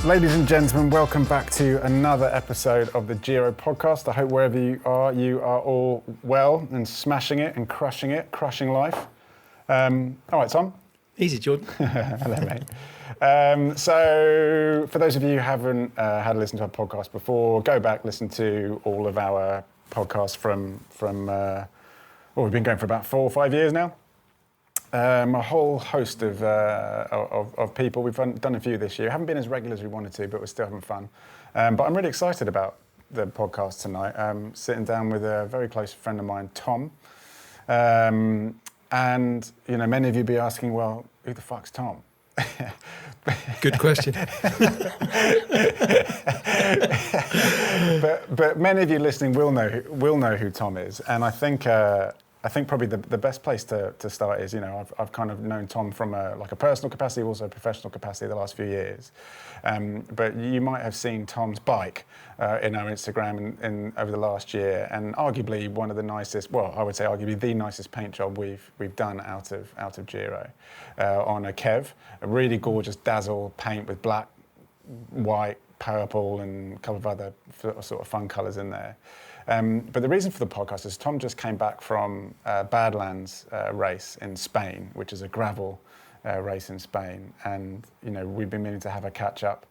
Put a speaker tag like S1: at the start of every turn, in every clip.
S1: Ladies and gentlemen, welcome back to another episode of the Giro podcast. I hope wherever you are all well and smashing it and crushing life. All right, Tom.
S2: Easy, Jordan.
S1: Hello, mate. So for those of you who haven't had a listen to our podcast before, go back, listen to all of our podcasts from we've been going for about 4 or 5 years now. A whole host of people. We've done a few this year. Haven't been as regular as we wanted to, but we're still having fun. But I'm really excited about the podcast tonight. Sitting down with a very close friend of mine, Tom. And, you know, many of you be asking, well, who the fuck's Tom?
S2: Good question.
S1: but many of you listening will know who Tom is. And I think probably the best place to start is, you know, I've kind of known Tom from a personal capacity, also a professional capacity the last few years. But you might have seen Tom's bike in our Instagram in over the last year, and arguably one of the nicest, well, I would say arguably the nicest paint job we've done out of Giro on a Kev, a really gorgeous dazzle paint with black, white, purple, and a couple of other sort of fun colours in there. But the reason for the podcast is Tom just came back from Badlands Race in Spain, which is a gravel race in Spain. And, you know, we've been meaning to have a catch up,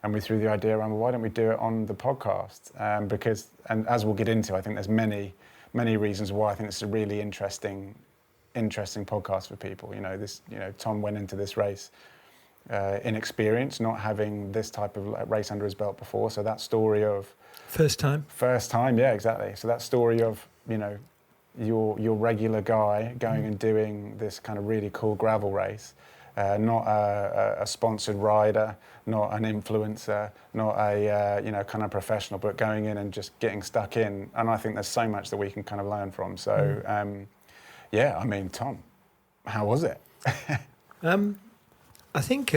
S1: and we threw the idea around, well, why don't we do it on the podcast? Because, and as we'll get into, I think there's many reasons why I think it's a really interesting podcast for people. You know, Tom went into this race inexperienced, not having this type of race under his belt before. So that story of
S2: First time,
S1: yeah, exactly. So that story of, you know, your regular guy going and doing this kind of really cool gravel race, not a sponsored rider, not an influencer, not a you know, kind of professional, but going in and just getting stuck in. And I think there's so much that we can kind of learn from. So yeah, I mean, Tom, how was it?
S2: I think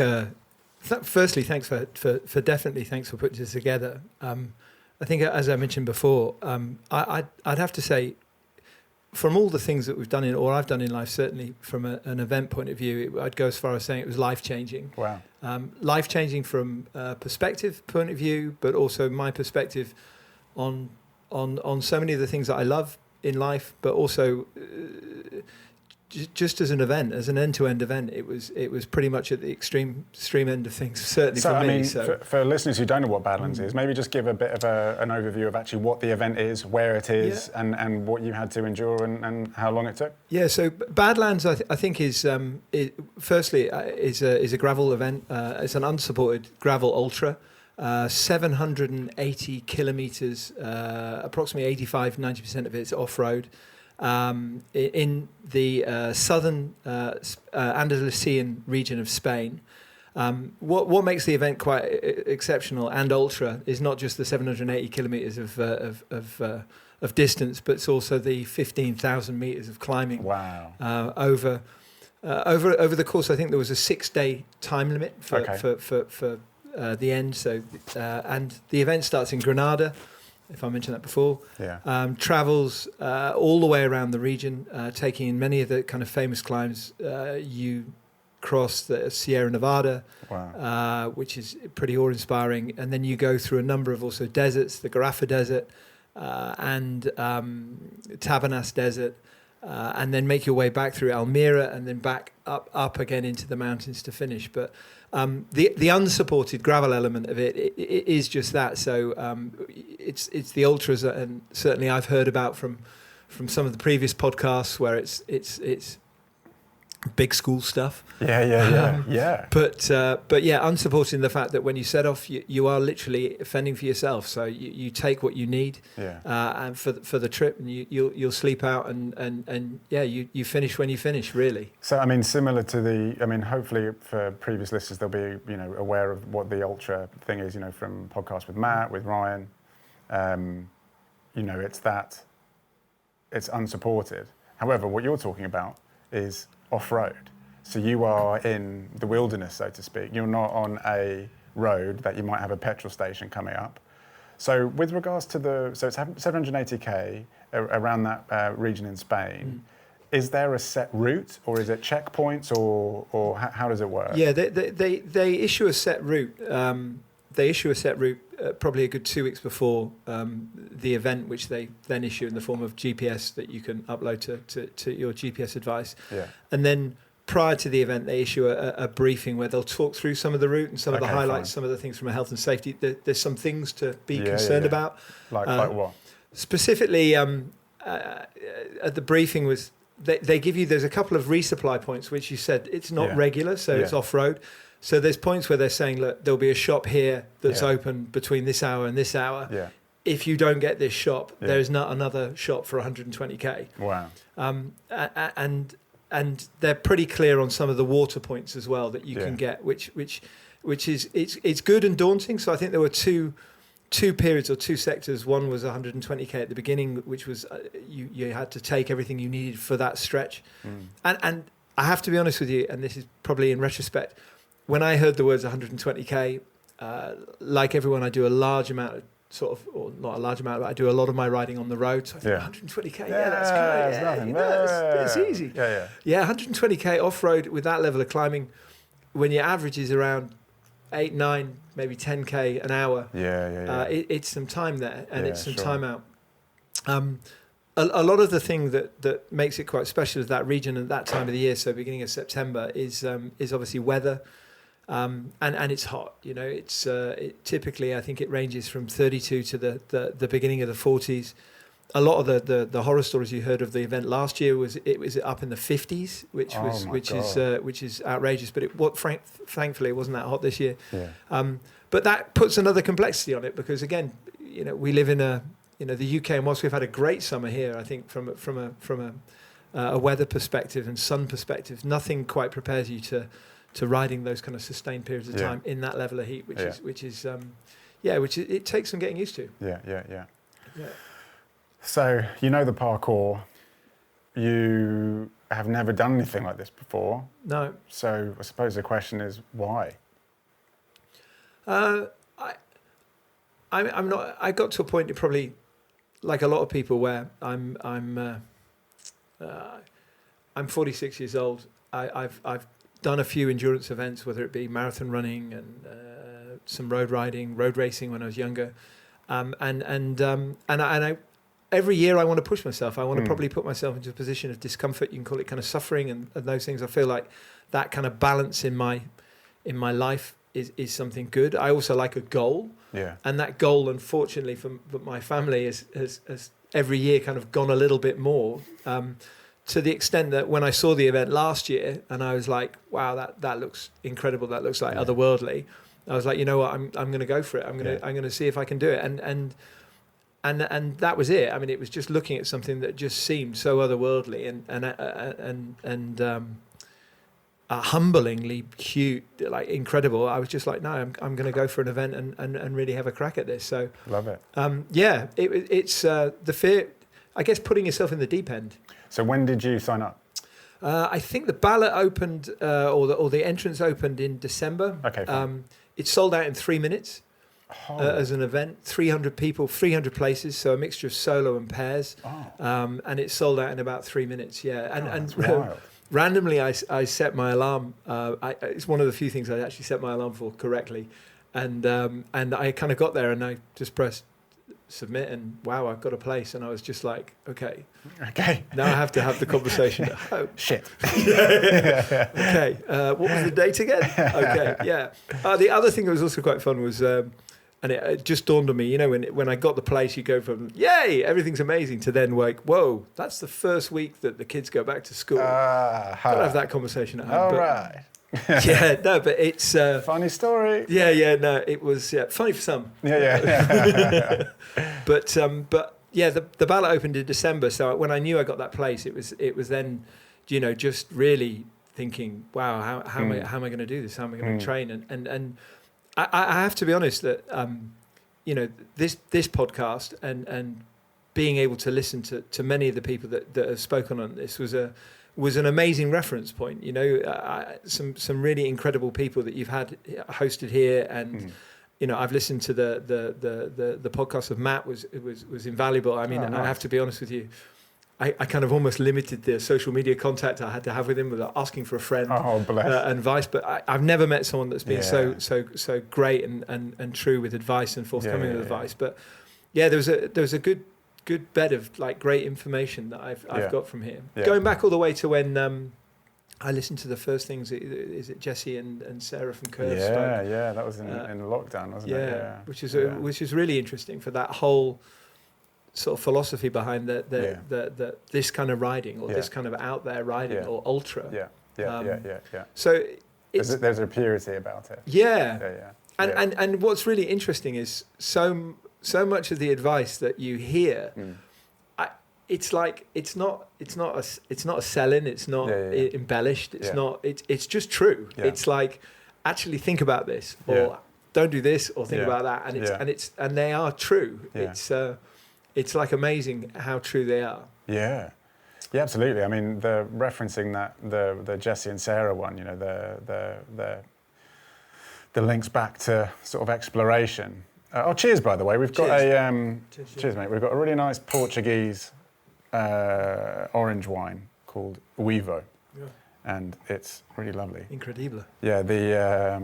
S2: firstly, thanks for putting this together. I think, as I mentioned before, I'd have to say, from all the things that we've done or I've done in life, certainly from an event point of view, I'd go as far as saying it was life-changing.
S1: Wow.
S2: Life-changing from a perspective point of view, but also my perspective on so many of the things that I love in life, but also just as an event, as an end-to-end event, it was pretty much at the extreme end of things, certainly for me.
S1: So, for listeners who don't know what Badlands is, maybe just give a bit of an overview of actually what the event is, where it is, and what you had to endure and how long it took. Yeah,
S2: so Badlands, I think, is firstly is a gravel event. It's an unsupported gravel ultra. 780 kilometres, approximately 85-90% of it is off-road. In the southern Andalusian region of Spain. What makes the event quite exceptional and ultra is not just the 780 kilometres of distance, but it's also the 15,000 metres of climbing.
S1: Wow!
S2: Over the course, I think there was a 6-day time limit for the end. So and the event starts in Granada, if I mentioned that before.
S1: Yeah.
S2: Travels all the way around the region, taking in many of the kind of famous climbs. You cross the Sierra Nevada,
S1: wow.
S2: Which is pretty awe-inspiring, and then you go through a number of also deserts, the Garrafa Desert and Tabernas Desert, and then make your way back through Almira and then back up again into the mountains to finish. But the unsupported gravel element of it is just that. So it's the ultras, and certainly I've heard about from some of the previous podcasts where it's big school stuff.
S1: Yeah.
S2: But yeah, unsupported in the fact that when you set off, you are literally fending for yourself. So you take what you need, and for the trip, and you'll sleep out, and yeah, you finish when you finish, really.
S1: So I mean, similar to hopefully for previous listeners, they'll be, you know, aware of what the ultra thing is, you know, from podcasts with Matt, with Ryan. You know, it's unsupported. However, what you're talking about is off-road. So you are in the wilderness, so to speak. You're not on a road that you might have a petrol station coming up. So with regards to so it's 780k around that region in Spain. Is there a set route, or is it checkpoints, or how does it work?
S2: Yeah, they issue a set route. they issue a set route probably a good 2 weeks before the event, which they then issue in the form of GPS that you can upload to your GPS advice.
S1: Yeah.
S2: And then prior to the event, they issue a briefing where they'll talk through some of the route and some of the highlights, some of the things from a health and safety. There's some things to be concerned about.
S1: Like what?
S2: Specifically, at the briefing was they give you, there's a couple of resupply points, which you said it's not regular, so it's off-road. So there's points where they're saying, look, there'll be a shop here that's open between this hour and this hour.
S1: Yeah.
S2: If you don't get this shop, there is not another shop for 120k.
S1: Wow.
S2: And they're pretty clear on some of the water points as well that you can get, which is it's good and daunting. So I think there were two periods or two sectors. One was 120k at the beginning, which was you had to take everything you needed for that stretch. And I have to be honest with you, and this is probably in retrospect, when I heard the words 120k, like everyone, I do a large amount of or not a large amount, but I do a lot of my riding on the road. So I think 120k, that's good.
S1: It's nothing.
S2: It's easy. Yeah, 120k off-road with that level of climbing, when your average is around 8, 9, maybe 10k an hour. It's some time there, and it's some time out. A lot of the thing that makes it quite special is that region at that time of the year, so beginning of September, is obviously weather. And it's hot, it's typically, I think it ranges from 32 to the beginning of the 40s. A lot of the horror stories you heard of the event last year was up in the 50s, which is outrageous, but thankfully it wasn't that hot this year. But that puts another complexity on it, because again, we live in the UK, and whilst we've had a great summer here, I think from a weather perspective and sun perspective, nothing quite prepares you to riding those kind of sustained periods of time in that level of heat, which it takes some getting used to.
S1: Yeah. So the parkour, you have never done anything like this before.
S2: No. So
S1: I suppose the question is why?
S2: I'm not. I got to a point, probably like a lot of people, where I'm 46 years old. I've done a few endurance events, whether it be marathon running and some road racing when I was younger, and I every year I want to push myself. I want to probably put myself into a position of discomfort. You can call it kind of suffering and those things. I feel like that kind of balance in my life is something good. I also like a goal, and that goal, unfortunately, for my family, has every year kind of gone a little bit more. To the extent that when I saw the event last year and I was like, wow, that looks incredible. That looks like otherworldly. I was like, you know what, I'm going to go for it. I'm going to see if I can do it. And that was it. I mean, it was just looking at something that just seemed so otherworldly and humblingly huge, like incredible. I was just like, no, I'm going to go for an event and really have a crack at this. So
S1: love it.
S2: It's the fear, I guess, putting yourself in the deep end.
S1: So when did you sign up?
S2: I think the ballot opened, or the entrance opened in December.
S1: Okay.
S2: It sold out in 3 minutes as an event. 300 people, 300 places, so a mixture of solo and pairs. And it sold out in about 3 minutes. And randomly, I set my alarm. It's one of the few things I actually set my alarm for correctly, and I kind of got there and I just pressed submit, and wow, I've got a place. And I was just like, okay, now I have to have the conversation at home.
S1: Shit.
S2: Okay, what was the date again? Okay, yeah. The other thing that was also quite fun was, and it just dawned on me, when I got the place, you go from yay, everything's amazing, to then like, whoa, that's the first week that the kids go back to school. Gotta have that conversation at home.
S1: All right.
S2: But it's
S1: funny story.
S2: No, it was funny for some. But the ballot opened in December, so when I knew I got that place, it was then, just really thinking, wow, how am I going to do this? How am I going to train? And I have to be honest that this podcast and being able to listen to many of the people that have spoken on this was an amazing reference point. Some really incredible people that you've had hosted here, and I've listened to the podcast of Matt was invaluable. I mean, I have to be honest with you, I kind of almost limited the social media contact I had to have with him without asking for a friend and advice. But I've never met someone that's been so great and true with advice and forthcoming with advice. But yeah, there was a good bed of like great information that I've got from him. Yeah. Going back all the way to when I listened to the first things. Is it Jesse and Sarah from Curve?
S1: Yeah, that was in lockdown, wasn't it?
S2: Yeah, which is really interesting for that whole sort of philosophy behind the this kind of riding or this kind of out there riding or ultra.
S1: Yeah.
S2: So
S1: there's a purity about it.
S2: Yeah. And what's really interesting is so much of the advice that you hear. It's like it's not a selling. It's not embellished. It's not. It's just true. Yeah. It's like actually think about this, or don't do this, or think about that, and they are true. Yeah. It's like amazing how true they are.
S1: Yeah, absolutely. I mean, the referencing that the Jesse and Sarah one, you know, the links back to sort of exploration. Cheers, by the way. We've got cheers, mate. We've got a really nice Portuguese orange wine called Uivo, and it's really lovely.
S2: Incredible.
S1: Yeah,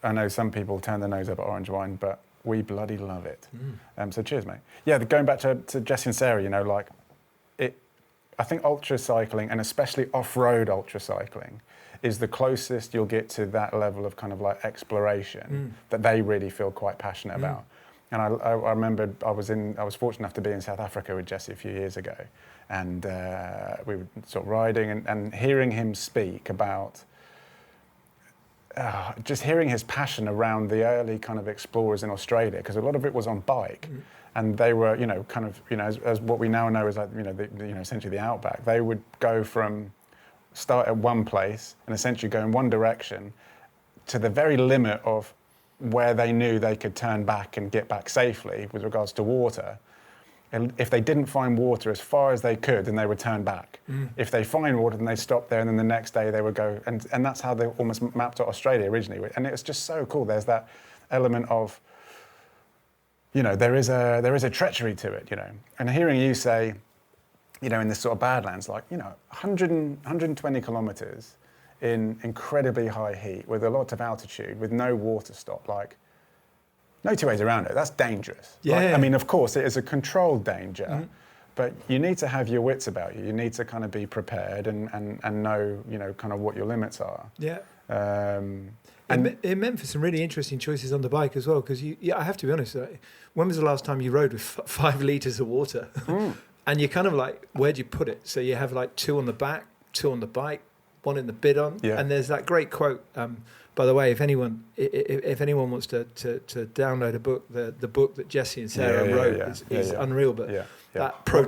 S1: I know some people turn their nose up at orange wine, but we bloody love it. So cheers, mate. Yeah, going back to Jesse and Sarah, you know, like I think ultra cycling, and especially off-road ultra cycling, is the closest you'll get to that level of kind of like exploration that they really feel quite passionate about. And I remember I was fortunate enough to be in South Africa with Jesse a few years ago, and we were sort of riding and hearing him speak about just hearing his passion around the early kind of explorers in Australia, because a lot of it was on bike, and they were, you know, kind of, you know, as what we now know as like, you know, essentially the outback. They would go from start at one place and essentially go in one direction to the very limit of where they knew they could turn back and get back safely with regards to water. And if they didn't find water as far as they could, then they would turn back. If they find water, then they stop there, and then the next day they would go, and that's how they almost mapped out Australia originally. And it's just so cool. There's that element of, you know, there is a treachery to it, you know. And hearing you say, you know, in this sort of Badlands, like, you know, 120 kilometers in incredibly high heat with a lot of altitude, with no water stop, like, no two ways around it. That's dangerous.
S2: Yeah.
S1: Like, I mean, of course, it is a controlled danger, but you need to have your wits about you. You need to kind of be prepared and know, you know, kind of what your limits are.
S2: Yeah. It meant for some really interesting choices on the bike as well, because I have to be honest, when was the last time you rode with 5 litres of water? And you're kind of like, where'd you put it? So you have like 2 on the back, 2 on the bike, 1 in the bidon. Yeah. And there's that great quote, by the way, if anyone wants to download a book, the book that Jesse and Sarah wrote is unreal. But that pro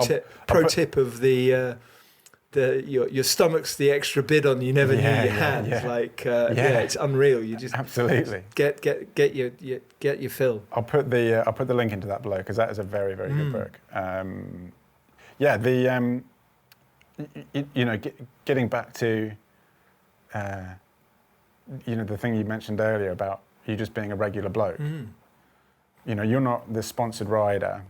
S2: tip of the your stomach's the extra bidon you never knew you had. It's unreal. You just
S1: absolutely
S2: get your fill.
S1: I'll put the link into that below, because that is a very, very good book. You know, getting back to you know, the thing you mentioned earlier about you just being a regular bloke. You know, you're not the sponsored rider,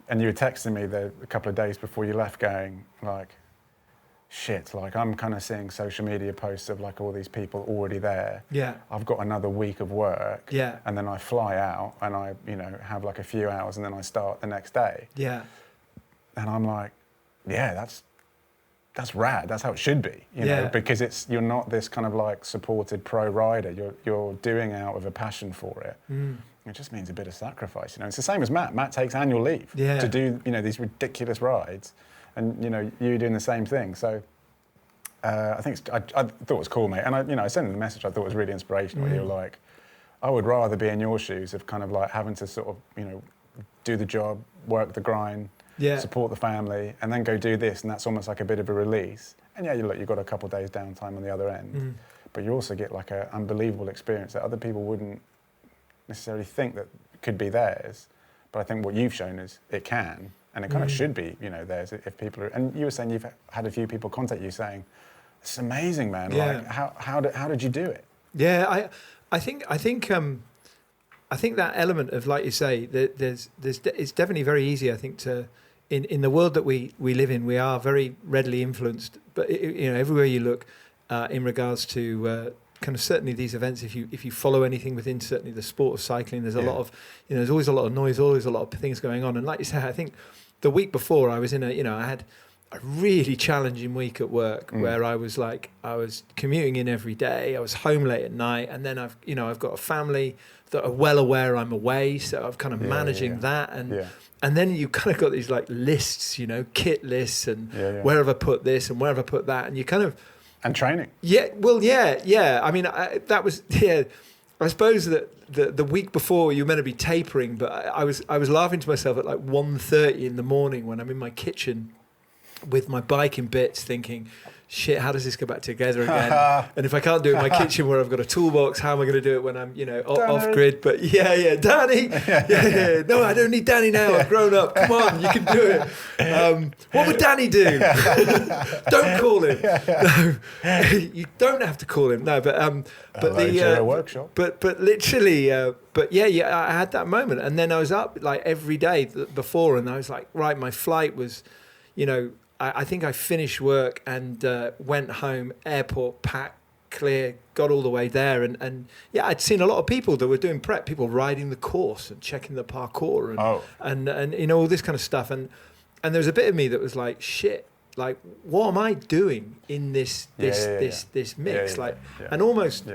S1: and you were texting me a couple of days before you left going like, shit, like I'm kind of seeing social media posts of like all these people already there. Yeah. I've got another week of work. Yeah. And then I fly out and I, you know, have like a few hours and then I start the next day. Yeah. And I'm like, yeah, that's rad. That's how it should be, you know, because you're not this kind of like supported pro rider. You're doing it out of a passion for it. It just means a bit of sacrifice, you know. It's the same as Matt. Matt takes annual leave to do, you know, these ridiculous rides, and you know, you're doing the same thing. So I thought it was cool, mate. And I sent him the message. I thought it was really inspirational. You were like, I would rather be in your shoes of kind of like having to sort of, you know, do the job, work the grind, support the family, and then go do this, and that's almost like a bit of a release. And you've got a couple of days downtime on the other end, but you also get like an unbelievable experience that other people wouldn't necessarily think that could be theirs. But I think what you've shown is it can, and it kind of should be, you know, theirs if people are. And you were saying you've had a few people contact you saying, "It's amazing, man. Like, how did you do it?" Yeah,
S2: I think that element of, like you say, it's definitely very easy, I think, to in the world that we live in, we are very readily influenced. But everywhere you look, in regards to kind of certainly these events, if you follow anything within certainly the sport of cycling, there's a lot of there's always a lot of noise, always a lot of things going on. And like you say, I think the week before I was in I had a really challenging week at work where I was commuting in every day. I was home late at night, and then I've got a family that are well aware I'm away, so I'm kind of managing that, and then you kind of got these like lists, kit lists, and where have I put this and where have I put that, and you kind of
S1: training.
S2: I mean, that was I suppose that the week before you were meant to be tapering, but I was laughing to myself at like 1:30 in the morning when I'm in my kitchen with my bike in bits, thinking, shit, how does this go back together again? And if I can't do it in my kitchen where I've got a toolbox, how am I going to do it when I'm, off grid? But Danny, no, I don't need Danny now. I've grown up. Come on, you can do it. What would Danny do? Don't call him. No, you don't have to call him. No, but
S1: a workshop.
S2: But literally, I had that moment, and then I was up like every day before, and I was like, right, my flight was, I think I finished work and went home, airport, packed, clear, got all the way there. And I'd seen a lot of people that were doing prep, people riding the course and checking the parkour and all this kind of stuff. And there was a bit of me that was like, shit, like, what am I doing in this mix? And almost,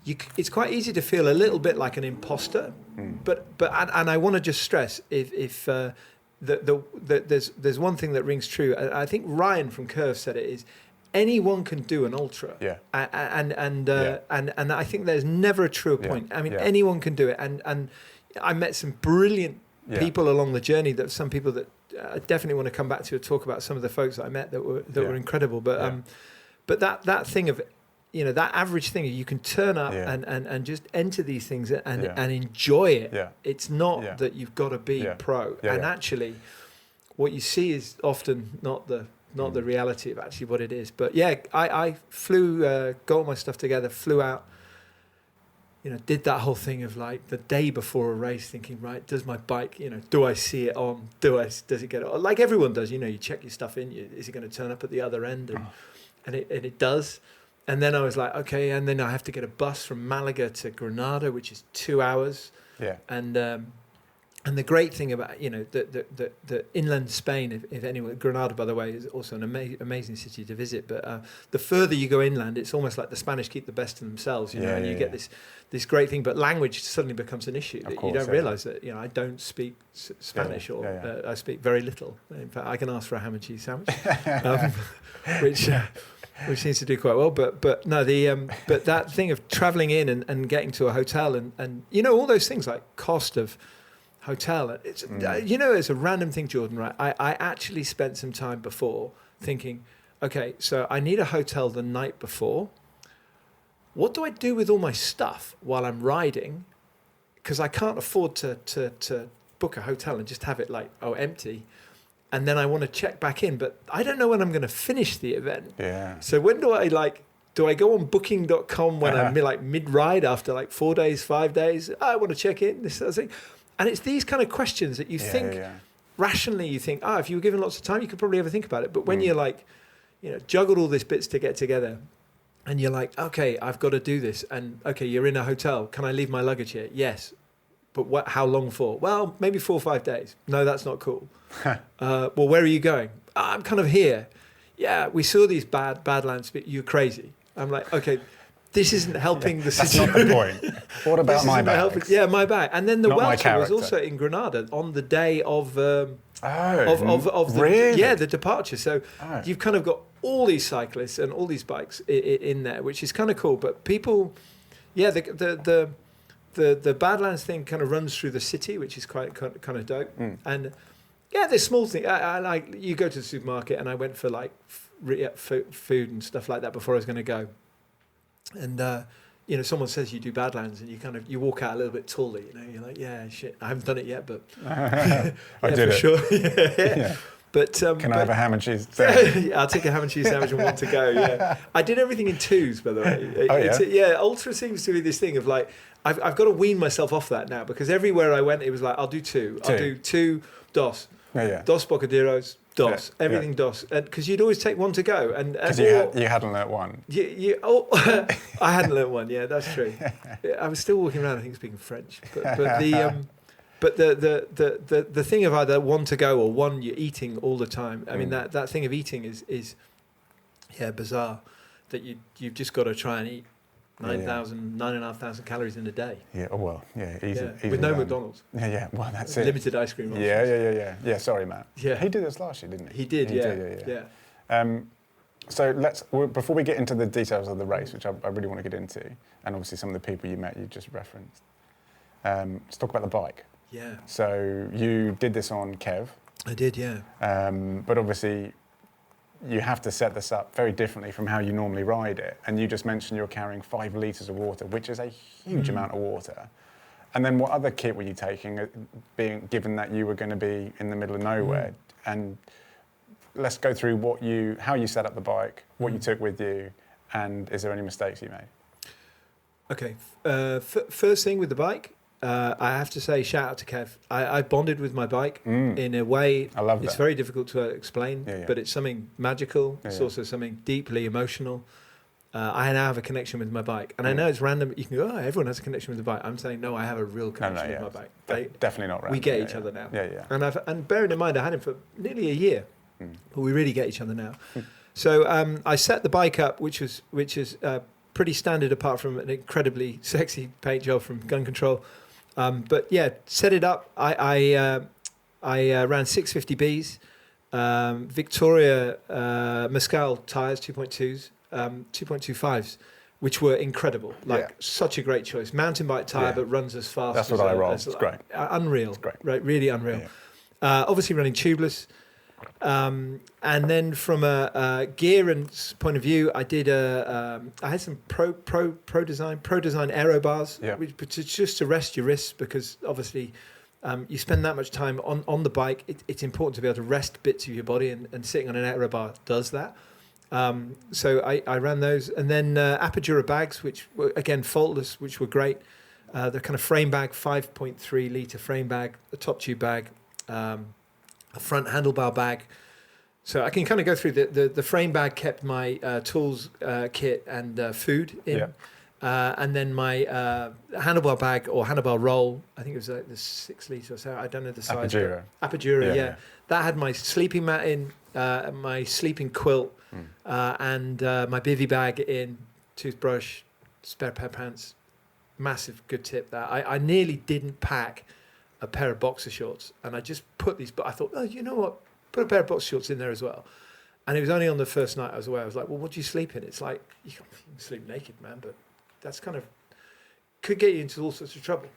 S2: it's quite easy to feel a little bit like an imposter. But I want to just stress, if there's one thing that rings true. I think Ryan from Curve said it is, anyone can do an ultra. And I think there's never a truer point. I mean, anyone can do it. And I met some brilliant people along the journey. That some people that I definitely want to come back to and talk about some of the folks that I met that were incredible. But that thing of, that average thing, you can turn up and just enter these things and enjoy it. It's not that you've got to be pro. And actually, what you see is often not the reality of actually what it is. But I flew, got all my stuff together, flew out, did that whole thing of like the day before a race thinking, right, does my bike, do I see it on? Does it get on? Like everyone does, you check your stuff in, is it going to turn up at the other end? And it does. And then I was like, okay, and then I have to get a bus from Malaga to Granada, which is 2 hours. And the great thing about, the inland Spain, if anyone, Granada, by the way, is also an amazing city to visit. But the further you go inland, it's almost like the Spanish keep the best of themselves, and you get this great thing. But language suddenly becomes an issue that you don't realise that, I don't speak Spanish or I speak very little. In fact, I can ask for a ham and cheese sandwich, which seems to do quite well, but no, but that thing of travelling in and getting to a hotel and all those things like cost of hotel. It's it's a random thing, Jordan. Right? I actually spent some time before thinking, okay, so I need a hotel the night before. What do I do with all my stuff while I'm riding? Because I can't afford to book a hotel and just have it empty. And then I want to check back in, but I don't know when I'm going to finish the event. So when do I go on booking.com when I'm mid-ride after 4 days, 5 days? I want to check in, this sort of thing. And it's these kind of questions that you think, rationally you think, if you were given lots of time, you could probably ever think about it. But when you're juggled all these bits to get together and you're like, okay, I've got to do this. And okay, you're in a hotel. Can I leave my luggage here? Yes. But how long for? Well, maybe 4 or 5 days. No, that's not cool. Well, where are you going? I'm kind of here. Yeah, we saw these Badlands, but you're crazy. I'm like, okay, this isn't helping the situation.
S1: That's not the point. What about my bag?
S2: Yeah, my bag. And then the Welter was also in Granada on the day of the departure. So you've kind of got all these cyclists and all these bikes in there, which is kind of cool. But people, the Badlands thing kind of runs through the city, which is quite kind of dope. And there's small things. I you go to the supermarket, and I went for food and stuff like that before I was going to go. And someone says you do Badlands, and you walk out a little bit taller. You're like, yeah, shit, I haven't done it yet, but
S1: I did
S2: for
S1: it.
S2: Sure. But
S1: can I have a ham and cheese sandwich?
S2: I'll take a ham and cheese sandwich and want to go. Yeah, I did everything in twos, by the way. Ultra seems to be this thing of I've got to wean myself off that now, because everywhere I went, it was I'll do two. I'll do 2 DOS. Dos Bocaderos, Dos, everything Dos. Because you'd always take one to go.
S1: Because you hadn't learnt one.
S2: I hadn't learnt one, yeah, that's true. I was still walking around, I think, speaking French. But the thing of either one to go or one you're eating all the time, I mean, that thing of eating is bizarre, that you've just got to try and eat 9,500 calories in a day.
S1: Yeah, easy.
S2: With no McDonald's.
S1: Yeah, well, that's it.
S2: Limited ice cream options.
S1: Yeah, sorry, Matt.
S2: Yeah.
S1: He did this last year, didn't he?
S2: He did, yeah.
S1: So before we get into the details of the race, which I really want to get into, and obviously some of the people you met, you just referenced, let's talk about the bike.
S2: Yeah.
S1: So you did this on Kev.
S2: I did, yeah.
S1: But obviously, you have to set this up very differently from how you normally ride it. And you just mentioned you're carrying 5 litres of water, which is a huge amount of water. And then what other kit were you taking, given that you were going to be in the middle of nowhere? And let's go through how you set up the bike, what you took with you, and is there any mistakes you made?
S2: Okay. First thing with the bike, I have to say, shout out to Kev. I bonded with my bike in a way.
S1: I love that.
S2: It's very difficult to explain, but it's something magical. It's also something deeply emotional. I now have a connection with my bike. And I know it's random. You can go, everyone has a connection with the bike. I'm saying, no, I have a real connection with my bike.
S1: Definitely not random.
S2: We get each other now.
S1: Yeah.
S2: And bearing in mind, I had him for nearly a year, but we really get each other now. So I set the bike up, which is pretty standard apart from an incredibly sexy paint job from Gun Control. But yeah, set it up. I ran 650Bs, Victoria Mescal tyres, 2.2s, 2.25s, which were incredible. Such a great choice. Mountain bike tyre, but runs as fast.
S1: That's what I roll. It's great.
S2: Unreal.
S1: It's great.
S2: Right, really unreal. Obviously running tubeless. And then from a gear and point of view, I did I had some pro design aero bars, which is just to rest your wrists, because obviously you spend that much time on the bike. It's important to be able to rest bits of your body, and sitting on an aero bar does that. So I ran those, and then Apogura bags, which were again faultless, which were great. The kind of frame bag, 5.3 litre frame bag, a top tube bag. A front handlebar bag. So I can kind of go through the frame bag kept my tools kit and food in. And then my handlebar bag or handlebar roll, I think it was like the 6 litre or so, I don't know the size. Apogura, yeah. That had my sleeping mat in, my sleeping quilt, and my bivy bag in, toothbrush, spare pair of pants. Massive good tip that. I nearly didn't pack a pair of boxer shorts, and I just put these, but I thought, oh, you know what, put a pair of boxer shorts in there as well. And it was only on the first night I was away, I was like, well, what do you sleep in? It's like, you can sleep naked, man, but that's kind of, could get you into all sorts of trouble.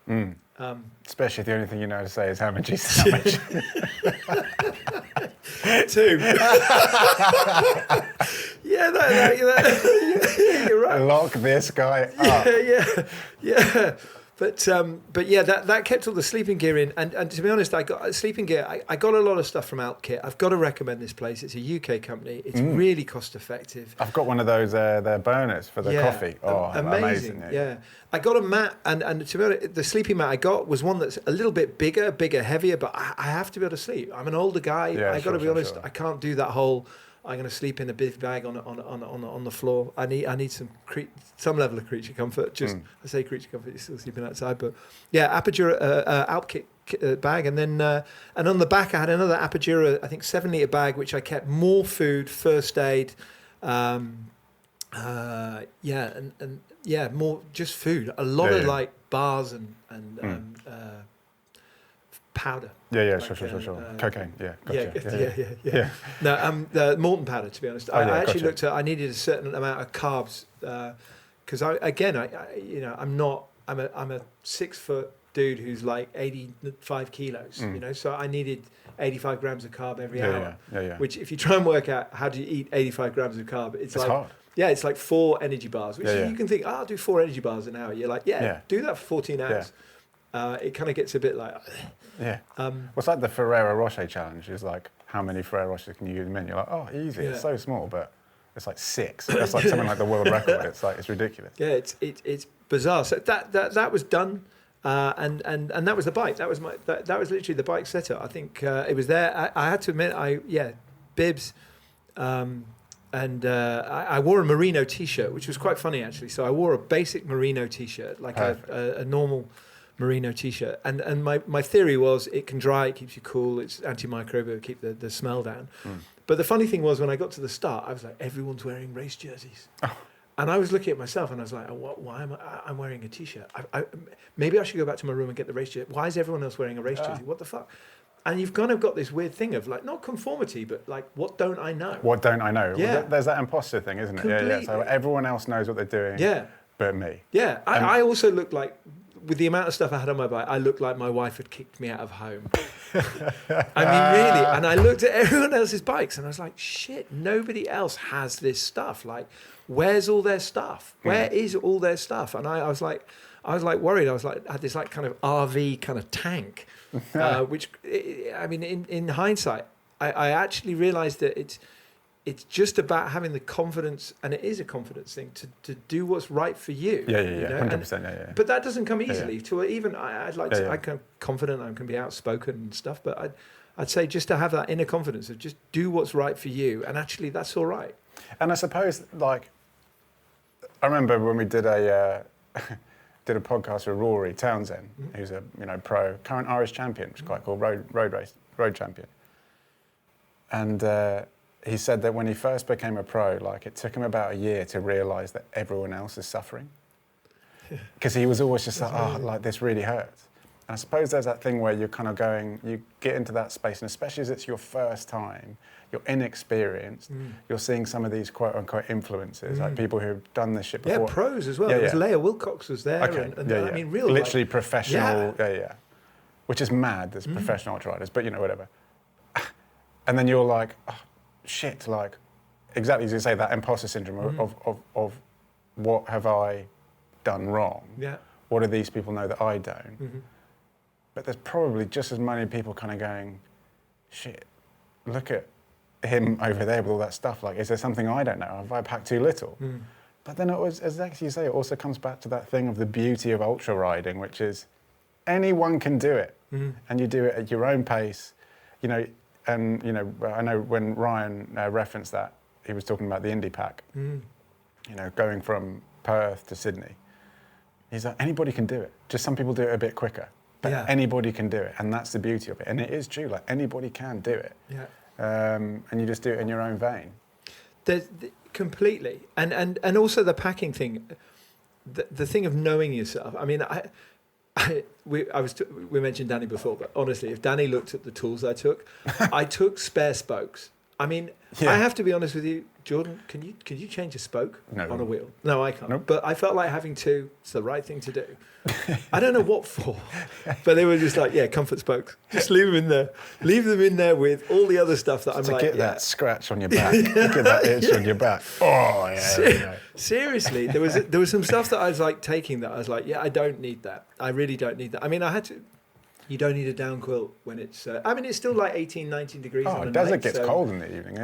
S1: Especially if the only thing you know to say is how much is sandwich.
S2: 2. You're right.
S1: Lock this guy up.
S2: Yeah. But yeah, that kept all the sleeping gear in, and to be honest, I got sleeping gear. I got a lot of stuff from Outkit. I've got to recommend this place. It's a UK company. It's really cost effective.
S1: I've got one of those their burners for the coffee. Oh, amazing!
S2: Yeah. I got a mat, and to be honest, the sleeping mat I got was one that's a little bit bigger, heavier. But I have to be able to sleep. I'm an older guy. I got to be honest. I can't do that whole. I'm going to sleep in a big bag on the floor. I need some level of creature comfort. I say creature comfort, you're still sleeping outside, but yeah, Apogura Outkit bag, and then and on the back I had another Apogura, I think 7 litre bag, which I kept more food, first aid, more just food. A lot of like bars and powder.
S1: Sure. Cocaine, gotcha.
S2: Yeah. No, the Morton powder, to be honest. I actually looked at, I needed a certain amount of carbs, because I'm a 6 foot dude who's like 85 kilos, so I needed 85 grams of carb every hour. Which if you try and work out how do you eat 85 grams of carb, it's like hard. Yeah, it's like 4 energy bars, which you can think, I'll do 4 energy bars an hour. You're like, do that for 14 hours. It kind of gets a bit like...
S1: What's like the Ferrero Rocher challenge is like, how many Ferrero Rochers can you use in a minute? You're like, oh, easy, it's so small, but it's like 6. That's like something like the world record. It's like, it's ridiculous.
S2: Yeah, it's bizarre. So that was done. And that was the bike. That was that was literally the bike setup. I think it was there. I had to admit, bibs, and I wore a merino t-shirt, which was quite funny actually. So I wore a basic merino t-shirt, like a normal merino t-shirt, and my theory was it can dry, it keeps you cool, it's antimicrobial, keep the smell down. But the funny thing was, when I got to the start, I was like, everyone's wearing race jerseys. And I was looking at myself and I was like, why am I'm wearing a t-shirt? Maybe I should go back to my room and get the race jersey. Why is everyone else wearing a race jersey? What the fuck? And you've kind of got this weird thing of like, not conformity, but like, what don't I know?
S1: What don't I know?
S2: Yeah.
S1: Well, there's that imposter thing, isn't it? Yeah. So everyone else knows what they're doing, but me.
S2: Yeah, I also looked like, with the amount of stuff I had on my bike, I looked like my wife had kicked me out of home. I mean, really. And I looked at everyone else's bikes and I was like, shit, nobody else has this stuff. Like, where's all their stuff? Where is all their stuff? And I was like worried. I had this like kind of RV kind of tank, which, I mean, in hindsight, I actually realized that it's just about having the confidence, and it is a confidence thing, to do what's right for you.
S1: Yeah,
S2: you know?
S1: 100%, yeah.
S2: But that doesn't come easily. To even
S1: Yeah.
S2: I'm confident, I can be outspoken and stuff, but I'd say just to have that inner confidence of just do what's right for you, and actually that's all right.
S1: And I suppose, like, I remember when we did a podcast with Rory Townsend, who's a pro, current Irish champion, which is quite cool, road champion, and. He said that when he first became a pro, like it took him about a year to realise that everyone else is suffering. Because he was always just like, like this really hurts. And I suppose there's that thing where you're kind of going, you get into that space, and especially as it's your first time, you're inexperienced, you're seeing some of these quote unquote influencers, like people who've done this shit before.
S2: Yeah, pros as well. There was Leia Wilcox was there.
S1: Okay.
S2: And I mean, real
S1: literally professional, which is mad, there's professional ultra riders, but whatever. And then you're like, shit, like, exactly as you say, that imposter syndrome of what have I done wrong?
S2: Yeah.
S1: What do these people know that I don't? But there's probably just as many people kind of going, shit, look at him over there with all that stuff. Like, is there something I don't know? Have I packed too little? But then it was, as you say, it also comes back to that thing of the beauty of ultra riding, which is anyone can do it. And you do it at your own pace, And, I know when Ryan referenced that, he was talking about the Indy Pack, going from Perth to Sydney. He's like, anybody can do it. Just some people do it a bit quicker, but anybody can do it. And that's the beauty of it. And it is true, like anybody can do it. Yeah. And you just do it in your own vein.
S2: Completely. And also the packing thing, the thing of knowing yourself. I mean, we mentioned Danny before, but honestly, if Danny looked at the tools I took spare spokes. I mean, I have to be honest with you, Jordan. Can you change a spoke on a wheel? No, I can't.
S1: Nope.
S2: But I felt like having two. It's the right thing to do. I don't know what for, but they were just like, comfort spokes. Just leave them in there. Leave them in there with all the other stuff that I'm
S1: to
S2: like.
S1: Get that scratch on your back. Get that itch on your back. Oh yeah.
S2: Seriously, there was some stuff that I was like taking that I was like, I don't need that. I really don't need that. I mean, I had to. You don't need a down quilt when it's. I mean, it's still like 18, 19 degrees.
S1: Oh, it does. It gets cold in the evening.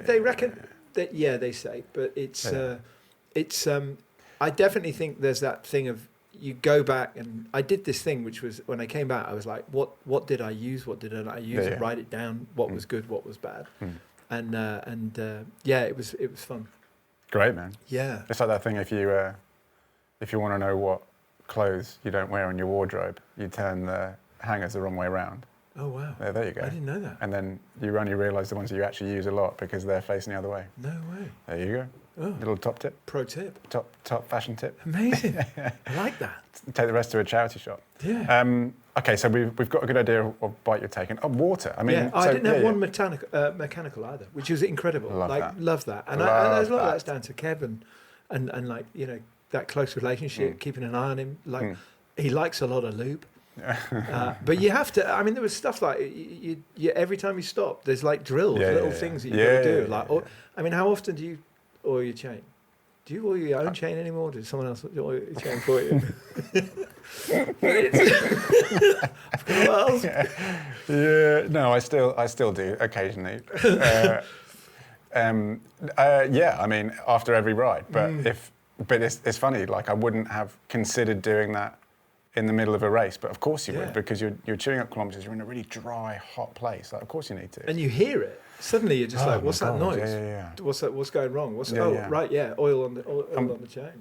S2: They reckon that. Yeah, they say, but it's. I definitely think there's that thing of you go back, and I did this thing, which was when I came back, I was like, what did I use? What did I not use? And write it down. What was good? What was bad? And it was fun.
S1: Great, man.
S2: Yeah.
S1: It's like that thing if you want to know what clothes you don't wear in your wardrobe, you turn the hangers the wrong way around.
S2: Oh, wow.
S1: There you go.
S2: I didn't know that.
S1: And then you only realise the ones that you actually use a lot because they're facing the other way.
S2: No way.
S1: There you go.
S2: Oh.
S1: Little top tip.
S2: Pro tip.
S1: Top fashion tip.
S2: Amazing. I like that.
S1: Take the rest to a charity shop.
S2: Yeah.
S1: Okay, so we've got a good idea of bite you're taking. Oh, water. I mean,
S2: I didn't have one mechanical either, which was incredible. Love that. And there's a lot of that's down to Kevin, and like that close relationship, keeping an eye on him. Like he likes a lot of lube. But you have to. I mean, there was stuff like you every time you stop, there's like drills, little things that you got to do. I mean, how often do you oil your chain? Do you oil your own chain anymore? Or does someone else oil your chain for you?
S1: No, I still do occasionally. I mean, after every ride. But it's funny. Like I wouldn't have considered doing that in the middle of a race, but of course you
S2: Yeah.
S1: would, because you're chewing up kilometres, you're in a really dry, hot place. Like, of course you need to.
S2: And you hear it. Suddenly you're just
S1: Oh
S2: like,
S1: my
S2: what's that
S1: God,
S2: noise?
S1: yeah.
S2: What's going wrong?
S1: Yeah.
S2: Oil on the chain.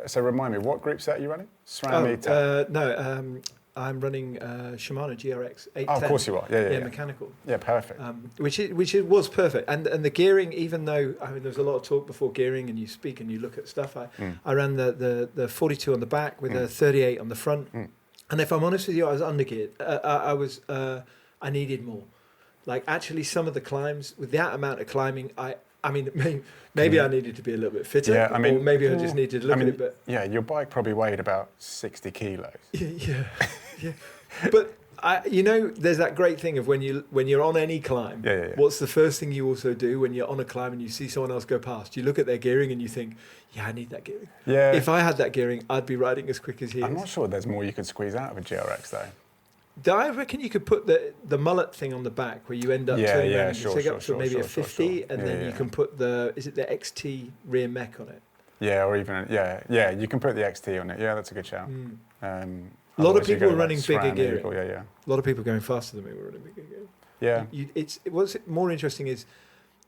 S1: So remind me, what group set are you running? SRAM E10.
S2: I'm running Shimano GRX 810.
S1: Oh, of course you are. Yeah.
S2: Mechanical.
S1: Yeah, perfect.
S2: Which was perfect. And the gearing, even though there was a lot of talk before gearing, and you speak and you look at stuff. I ran the 42 on the back with a 38 on the front. And if I'm honest with you, I was undergeared. I needed more. Like, actually, some of the climbs, with that amount of climbing, maybe I needed to be a little bit fitter.
S1: Yeah,
S2: or maybe I just needed to look at it. But
S1: yeah, your bike probably weighed about 60 kilos.
S2: Yeah. But there's that great thing of when you're on any climb.
S1: Yeah.
S2: What's the first thing you also do when you're on a climb and you see someone else go past? You look at their gearing and you think, yeah, I need that gearing.
S1: Yeah.
S2: If I had that gearing, I'd be riding as quick as he is.
S1: I'm not sure there's more you could squeeze out of a GRX though.
S2: I reckon you could put the mullet thing on the back where you end up turning around and you take up to maybe a 50, and then you can put the XT rear mech on it.
S1: Yeah, or even you can put the XT on it. Yeah, that's a good shout.
S2: A lot of people were running bigger gearing.
S1: Yeah.
S2: A lot of people going faster than me were running bigger gearing.
S1: Yeah.
S2: What's more interesting is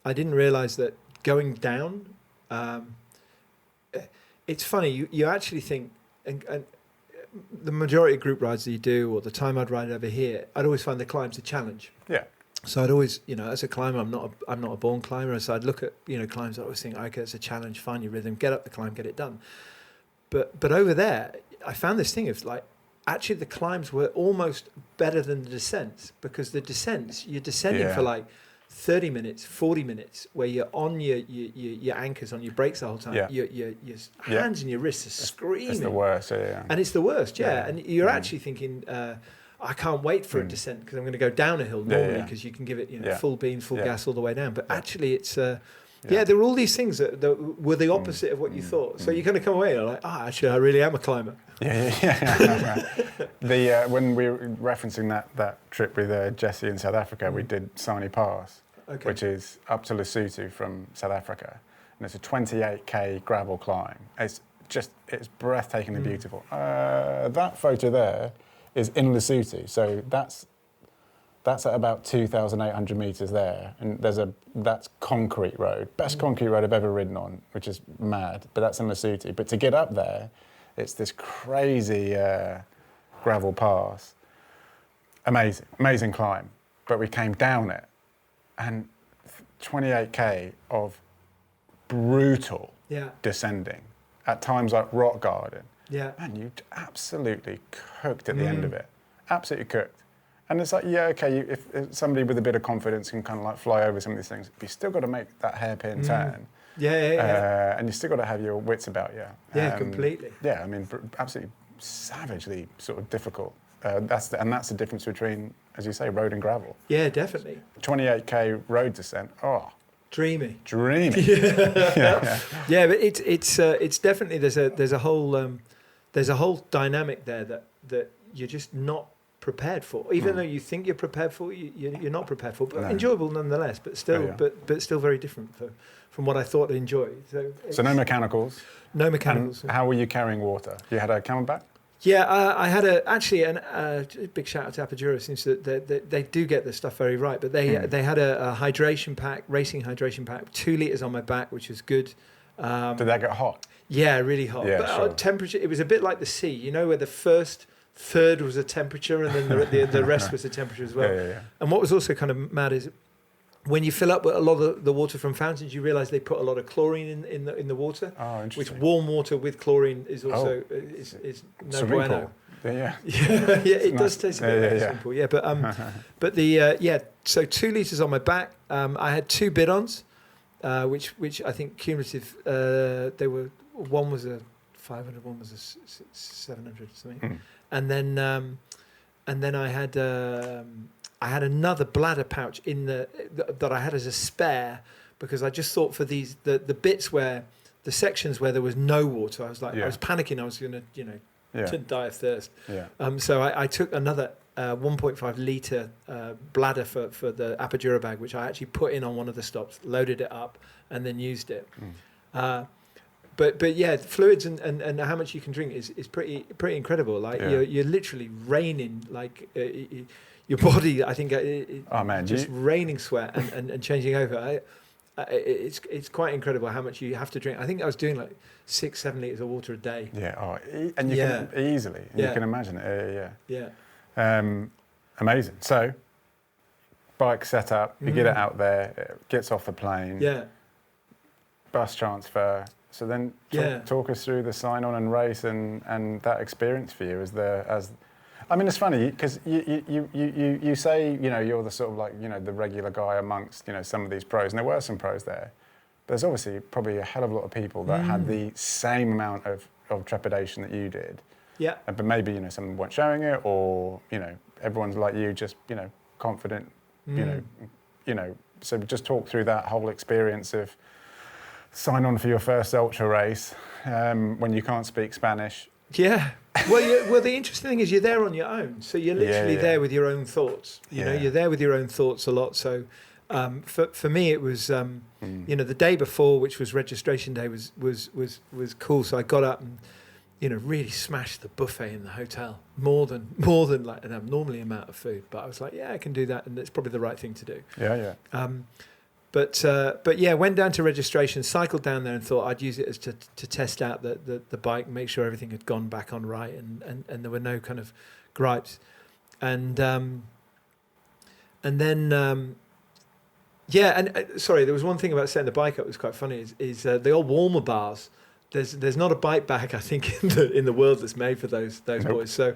S2: I didn't realise that going down. It's funny. You actually think and the majority of group rides that you do, or the time I'd ride over here, I'd always find the climbs a challenge.
S1: Yeah.
S2: So I'd always, as a climber, I'm not a born climber, so I'd look at climbs. I always think, okay, it's a challenge. Find your rhythm, get up the climb, get it done. But over there, I found this thing of like, actually the climbs were almost better than the descents, because the descents you're descending for like 30 minutes, 40 minutes, where you're on your anchors on your brakes the whole time.
S1: Yeah.
S2: Your hands and your wrists are screaming.
S1: It's the worst, yeah.
S2: And it's the worst, yeah. And you're actually thinking, I can't wait for a descent because I'm going to go down a hill normally, because you can give it full beam, full gas all the way down. But actually it's... there were all these things that were the opposite of what you thought. So you're going to come away and you're like, actually, I really am a climber.
S1: When we were referencing that trip with Jesse in South Africa, we did Sani Pass, which is up to Lesotho from South Africa. And it's a 28k gravel climb. It's breathtakingly beautiful. That photo there is in Lesotho. So that's at about 2,800 meters there, and that's concrete road, best concrete road I've ever ridden on, which is mad. But that's in Lesotho. But to get up there, it's this crazy gravel pass. Amazing climb. But we came down it, and 28k of brutal descending at times like rock garden.
S2: Yeah,
S1: and you absolutely cooked at the end of it. Absolutely cooked. And it's like, if somebody with a bit of confidence can kind of like fly over some of these things, but you still got to make that hairpin turn. And you still got to have your wits about you.
S2: Yeah, completely.
S1: Yeah, absolutely savagely sort of difficult. That's the difference between, as you say, road and gravel.
S2: Yeah, definitely.
S1: 28k road descent. Oh,
S2: dreamy.
S1: Yeah,
S2: but it's definitely there's a whole dynamic there that you're just not prepared for, even though you think you're prepared for, you're not prepared for, but enjoyable nonetheless. But still, but still very different from what I thought I'd enjoy. So no mechanicals. No mechanicals.
S1: And how were you carrying water? You had a Camelback?
S2: Yeah, I had a big shout out to Apogura, since they do get this stuff very right. But they had a hydration pack, racing hydration pack, 2 liters on my back, which was good.
S1: Did that get hot?
S2: Yeah, really hot.
S1: Yeah,
S2: but temperature, it was a bit like the sea, where the first third was a temperature, and then the rest was a temperature as well.
S1: Yeah.
S2: And what was also kind of mad is when you fill up with a lot of the water from fountains, you realise they put a lot of chlorine in the water.
S1: Oh, interesting.
S2: Which warm water with chlorine is also is no bueno.
S1: Yeah.
S2: It does taste a bit simple. Yeah, but so 2 liters on my back. I had 2 bidons, which I think cumulative. One was a 500, one was a 700 or something, and then I had another bladder pouch that I had as a spare, because I just thought for the bits where the sections where there was no water, I was like I was panicking. I was going to die of thirst.
S1: Yeah.
S2: So I took another 1.5 litre bladder for the Apogura bag, which I actually put in on one of the stops, loaded it up, and then used it. But yeah, fluids and how much you can drink is pretty incredible. Like you're literally raining like your body. I think just raining sweat and changing over. It's quite incredible how much you have to drink. I think I was doing like 6-7 liters of water a day.
S1: Yeah. And you can easily. You can imagine it.
S2: Yeah.
S1: Amazing. So, bike set up. You get it out there. It gets off the plane.
S2: Yeah.
S1: Bus transfer. So then, talk us through the sign-on and race and that experience for you I mean, it's funny because you say, you're the sort of like, the regular guy amongst, some of these pros, and there were some pros there. There's obviously probably a hell of a lot of people that had the same amount of trepidation that you did.
S2: Yeah.
S1: But maybe, some weren't showing it, or, everyone's like you, just, confident, so just talk through that whole experience of sign on for your first ultra race when you can't speak Spanish.
S2: Yeah. Well, the interesting thing is you're there on your own. So you're literally there with your own thoughts. You're there with your own thoughts a lot. So for me, it was, the day before, which was registration day, was cool. So I got up and, really smashed the buffet in the hotel. More than like an abnormally amount of food. But I was like, yeah, I can do that. And it's probably the right thing to do.
S1: Yeah.
S2: But yeah, went down to registration, cycled down there and thought I'd use it as to test out the bike, make sure everything had gone back on right and there were no kind of gripes. And then, sorry, there was one thing about setting the bike up that was quite funny is the old warmer bars. There's not a bike bag, I think, in the world that's made for those boys. So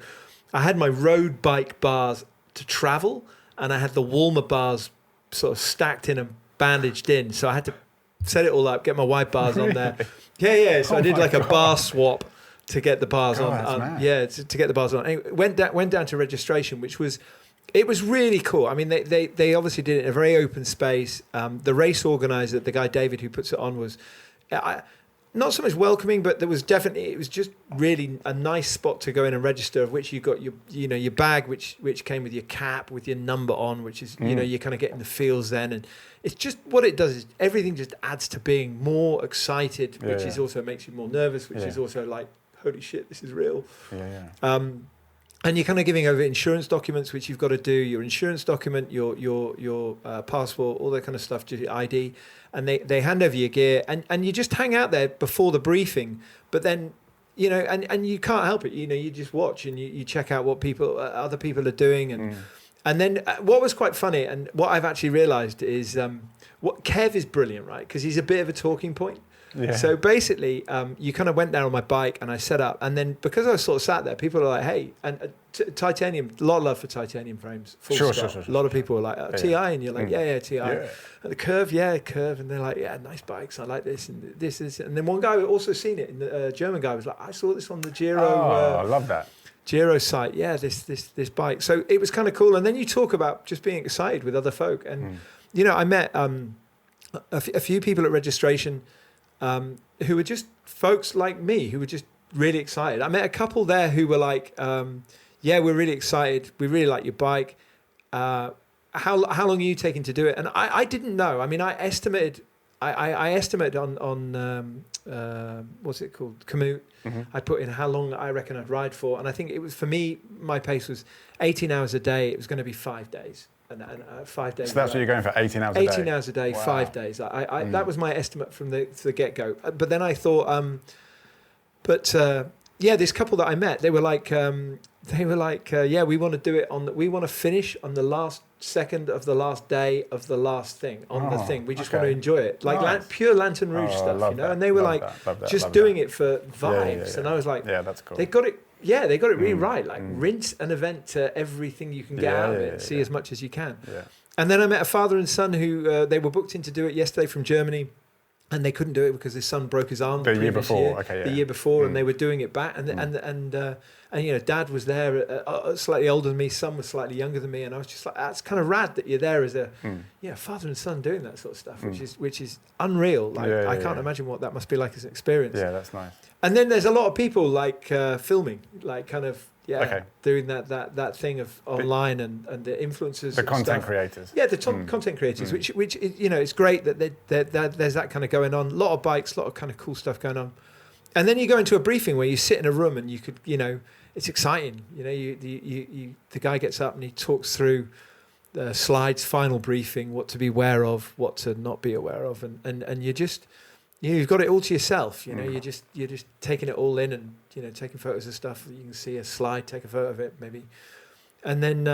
S2: I had my road bike bars to travel and I had the warmer bars sort of stacked in a bandaged in, so I had to set it all up, get my wide bars on there. Yeah. So I did like a bar swap to get the bars on. To get the bars on. Anyway, went down to registration, which was really cool. I mean, they obviously did it in a very open space. The race organizer, the guy David who puts it on, was not so much welcoming, but it was just really a nice spot to go in and register, of which you got your bag, which came with your cap with your number on, which is you're kind of getting the feels then, and it's just what it does is everything just adds to being more excited, which is also makes you more nervous, which is also like, holy shit, this is real. And you're kind of giving over insurance documents, which you've got to do, your insurance document, your passport, all that kind of stuff, your ID. And they hand over your gear and you just hang out there before the briefing. But then, and you can't help it. You just watch and you check out what other people are doing. And then what was quite funny and what I've actually realised is what Kev is brilliant, right? Because he's a bit of a talking point. Yeah. So basically, you kind of went there on my bike and I set up. And then because I was sort of sat there, people are like, hey, and titanium, a lot of love for titanium frames. Sure. A lot of people are like, TI. And you're like, yeah, TI. Yeah. And the curve. And they're like, yeah, nice bikes. I like this and this is. And then one guy also seen it. And the German guy was like, I saw this on the Giro.
S1: I love that.
S2: Giro site. Yeah, this bike. So it was kind of cool. And then you talk about just being excited with other folk. And, I met a few people at registration who were just folks like me who were just really excited. I met a couple there who were like, yeah, we're really excited. We really like your bike. How long are you taking to do it? And I didn't know. I mean, I estimated on what's it called? Commute. I put in how long I reckon I'd ride for. And I think it was, for me, my pace was 18 hours a day. It was going to be 5 days. And 5 days.
S1: So that's what you're going for, 18 hours a day?
S2: 18 hours a day, wow. 5 days. That was my estimate from the get-go. But then I thought, this couple that I met, they were like, yeah, we want to do it we want to finish on the last second of the last day of the last thing, the thing. We just want to enjoy it. Like pure Lantern Rouge stuff, And they were just doing it for vibes. And I was like, yeah, that's cool. They got it. Yeah, they got it really right. Like rinse an event to everything you can get out of it. See as much as you can. Yeah. And then I met a father and son who they were booked in to do it yesterday from Germany, and they couldn't do it because his son broke his arm the year before. The year before, and they were doing it back. And Dad was there, slightly older than me. Son was slightly younger than me, and I was just like, that's kind of rad that you're there as a father and son doing that sort of stuff, which is unreal. Like I can't imagine what that must be like as an experience.
S1: Yeah, that's nice.
S2: And then there's a lot of people like filming, like kind of
S1: Okay.
S2: doing that thing of online and the influencers,
S1: The
S2: and
S1: content
S2: stuff.
S1: creators.
S2: Yeah, the content creators, which it's great that there's that kind of going on. A lot of bikes, a lot of kind of cool stuff going on. And then you go into a briefing where you sit in a room and you could, it's exciting. The guy gets up and he talks through the slides, final briefing, what to be aware of, what to not be aware of, and you just, you've got it all to yourself. You're just taking it all in and taking photos of stuff. You can see a slide, take a photo of it, maybe, and then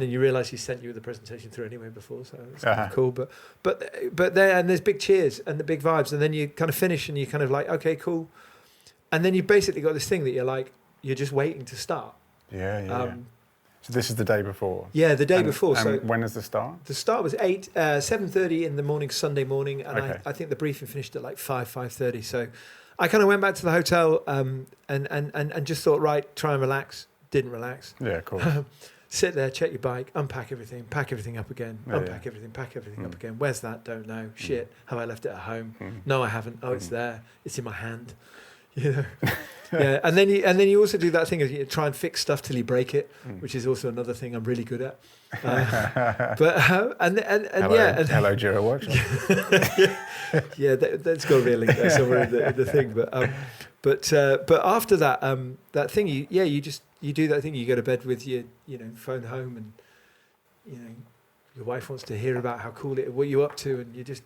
S2: you realise he sent you the presentation through anyway before, so it's kind of cool. But there's big cheers and the big vibes, and then you kind of finish and you kind of like, okay, cool, and then you basically got this thing that you're just waiting to start.
S1: Yeah. So this is the day before?
S2: Yeah, the day before.
S1: And
S2: So
S1: when is the start?
S2: The start was 7:30 in the morning, Sunday morning, and
S1: Okay.
S2: I think the briefing finished at like 5:30. So I kind of went back to the hotel and just thought, right, try and relax. Didn't relax.
S1: Yeah, cool.
S2: Sit there, check your bike, unpack everything, pack everything up again,
S1: Yeah,
S2: unpack everything, pack everything up again. Where's that? Don't know. Shit, have I left it at home? No, I haven't. Oh, it's there. It's in my hand. Yeah, and then you also do that thing of you try and fix stuff till you break it, which is also another thing I'm really good at.
S1: Hello, Jira Workshop.
S2: That's got to be a link there somewhere in the thing. But after that that thing, you do that thing. You go to bed with your phone home, and your wife wants to hear about how cool what you're up to, and you're just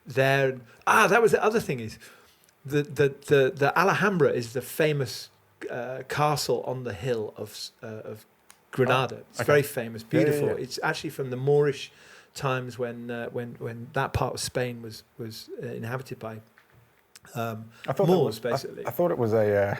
S2: there. And, that was the other thing is. The Alhambra is the famous castle on the hill of Granada. It's very famous, beautiful. Yeah. It's actually from the Moorish times when that part of Spain was inhabited by Moors, basically.
S1: I thought it was a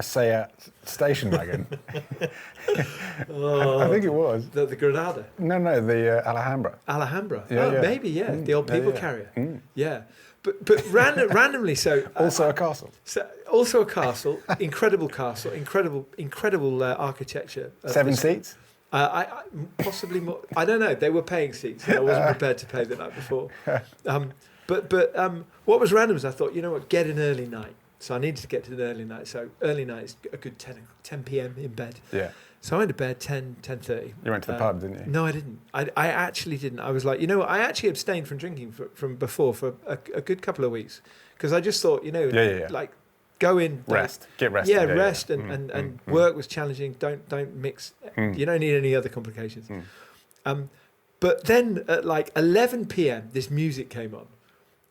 S1: Seat station wagon. I think it was.
S2: The Granada?
S1: No, the Alhambra.
S2: Alhambra?
S1: Yeah.
S2: Maybe, yeah. The old people carrier. Yeah. But randomly so.
S1: Also a castle.
S2: So also a castle, incredible architecture.
S1: 7 seats?
S2: I possibly more. I don't know. They were paying seats. And I wasn't prepared to pay the night before. But what was random is I thought, get an early night. So I needed to get to an early night. So early night is a good 10 p.m. in bed.
S1: Yeah.
S2: So I went to bed 10:30.
S1: You went to the pub, didn't you?
S2: No, I didn't. I actually didn't. I was like, I actually abstained from drinking from before for a good couple of weeks because I just thought, like go in,
S1: rest, get rest.
S2: Yeah, rest and work was challenging. Don't mix. You don't need any other complications. But then at like 11 p.m. this music came on,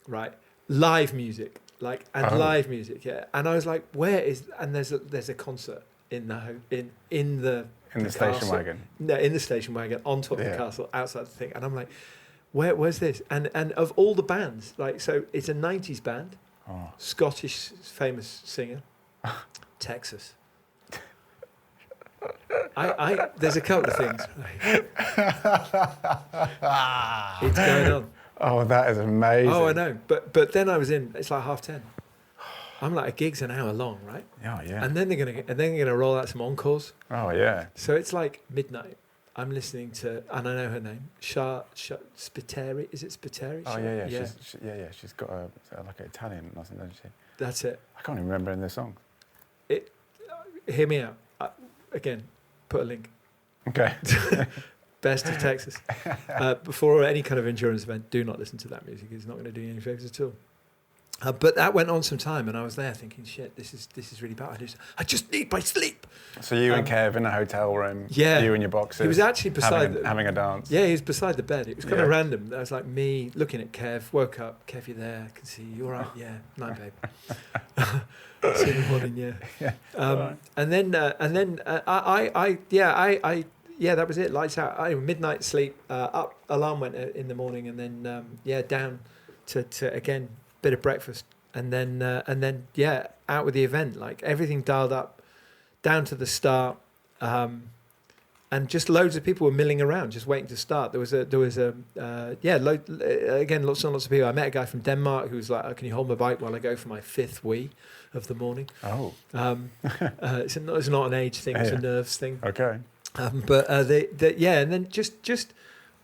S2: right? Live music, live music, yeah. And I was like, where is? And there's a concert. In the
S1: station wagon.
S2: No, in the station wagon, on top of the castle, outside the thing. And I'm like, where's this? And of all the bands, so it's a 90s band, Scottish famous singer, Texas. There's a couple of things. It's going on.
S1: Oh, that is amazing.
S2: Oh, I know. But then I was it's like 10:30. I'm like, a gig's an hour long, right?
S1: Oh, yeah.
S2: And then they're gonna roll out some encores.
S1: Oh, yeah.
S2: So it's like midnight. I'm listening to, and I know her name, Spiteri. Is it Spiteri?
S1: Oh, yeah. She's got like an Italian or something, doesn't she?
S2: That's it.
S1: I can't even remember in the song.
S2: Hear me out. Again, put a link.
S1: Okay.
S2: Best of Texas. Before any kind of endurance event, do not listen to that music. It's not going to do you any favors at all. But that went on some time, and I was there thinking, "Shit, this is really bad. I just need my sleep."
S1: So you and Kev in a hotel room,
S2: yeah,
S1: you and your boxes.
S2: He was actually beside
S1: having a dance.
S2: Yeah, he was beside the bed. It was kind of random. I was like me looking at Kev. Woke up, Kev, you there? I can see you. All right? Yeah, night, babe. See you in the morning. Yeah.
S1: Right.
S2: And then that was it. Lights out. Midnight sleep. Up. Alarm went in the morning, and then down to again. Bit of breakfast and then out with the event, like everything dialed up down to the start, and just loads of people were milling around just waiting to start. There was lots and lots of people. I met a guy from Denmark who was like, "Oh, can you hold my bike while I go for my 5th wee of the morning?"
S1: Oh.
S2: It's not an age thing, it's a nerves thing.
S1: Okay.
S2: And then just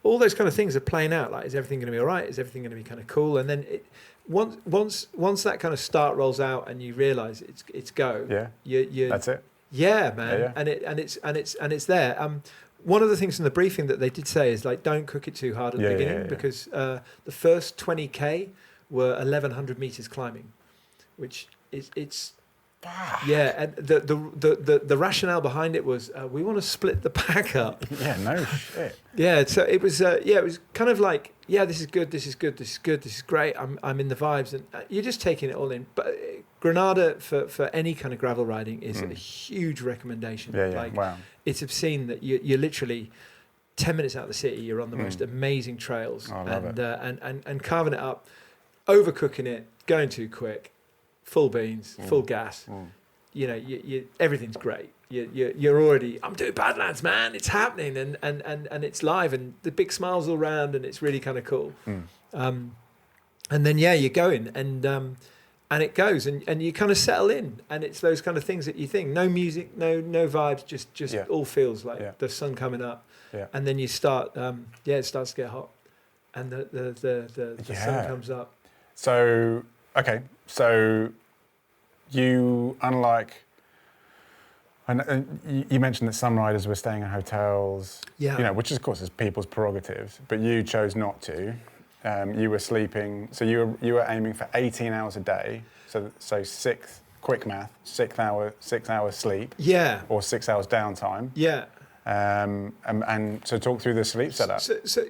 S2: all those kind of things are playing out. Like, is everything going to be all right? Is everything going to be kind of cool? And then once that kind of start rolls out and you realise it's go.
S1: Yeah.
S2: You
S1: That's it.
S2: Yeah, man.
S1: Yeah.
S2: And it's there. One of the things in the briefing that they did say is like, don't cook it too hard at the beginning because the first 20k were 1,100 meters climbing, which it's and the rationale behind it was we want to split the pack up.
S1: Yeah, no shit.
S2: Yeah, so it was it was kind of like, this is good, this is good, this is good, this is great. I'm in the vibes, and you're just taking it all in. But Granada for any kind of gravel riding is a huge recommendation.
S1: Yeah,
S2: like,
S1: wow.
S2: It's obscene that you're literally 10 minutes out of the city, you're on the most amazing trails,
S1: I love it.
S2: And carving it up, overcooking it, going too quick, full beans, full gas. You know, you everything's great. You're already, I'm doing Badlands, man. It's happening, and it's live, and the big smiles all around, and it's really kind of cool. And then you're going, and it goes, and you kind of settle in, and it's those kind of things that you think, no music, no vibes, just all feels like the sun coming up, and then you start, it starts to get hot, and the sun comes up.
S1: So okay, so you, unlike, and you mentioned that some riders were staying in hotels, you know, which of course is people's prerogatives, but you chose not to. You were sleeping, so you were aiming for 18 hours a day. So quick math, 6 hours sleep. Yeah. Or 6 hours downtime.
S2: Yeah.
S1: And so talk through the sleep setup.
S2: So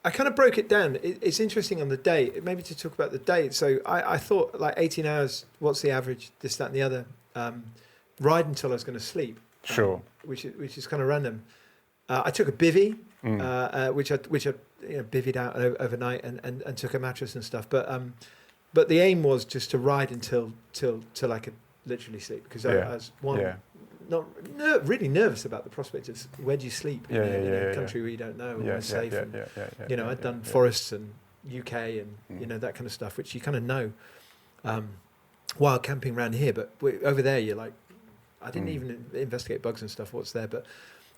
S2: I kind of broke it down. It's interesting on the day, maybe to talk about the day. So I thought like 18 hours, what's the average, this, that, and the other. Ride until I was going to sleep.
S1: Sure.
S2: Which is kind of random. I took a bivvy, which I bivvied out overnight and took a mattress and stuff. But the aim was just to ride until I could literally sleep, because I was not really nervous about the prospect of where do you sleep in a country where you don't know, where it's safe. I'd done forests and UK and that kind of stuff, which you kind of know while camping around here. But over there, you're like, I didn't even investigate bugs and stuff, what's there. But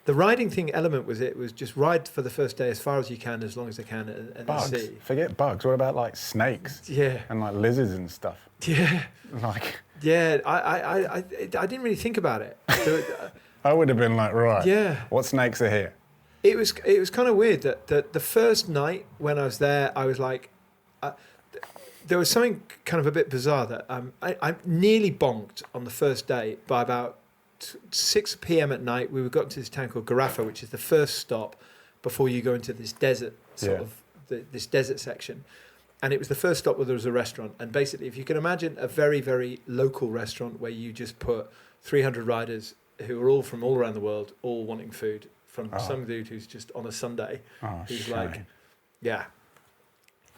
S2: the riding thing element was just ride for the first day as far as you can, as long as they can, and
S1: bugs.
S2: see.
S1: Forget bugs. What about like snakes? Yeah. And like lizards and stuff.
S2: Yeah.
S1: Like.
S2: Yeah. I didn't really think about it.
S1: I would have been like, right. Yeah. What snakes are here?
S2: It was kind of weird that the first night when I was there, I was like, there was something kind of a bit bizarre that I nearly bonked on the first day by about 6 p.m. at night. We got to this town called Garafa, which is the first stop before you go into this desert this desert section. And it was the first stop where there was a restaurant. And basically, if you can imagine a very, very local restaurant where you just put 300 riders who are all from all around the world, all wanting food, from some dude who's just on a Sunday, who's like, you're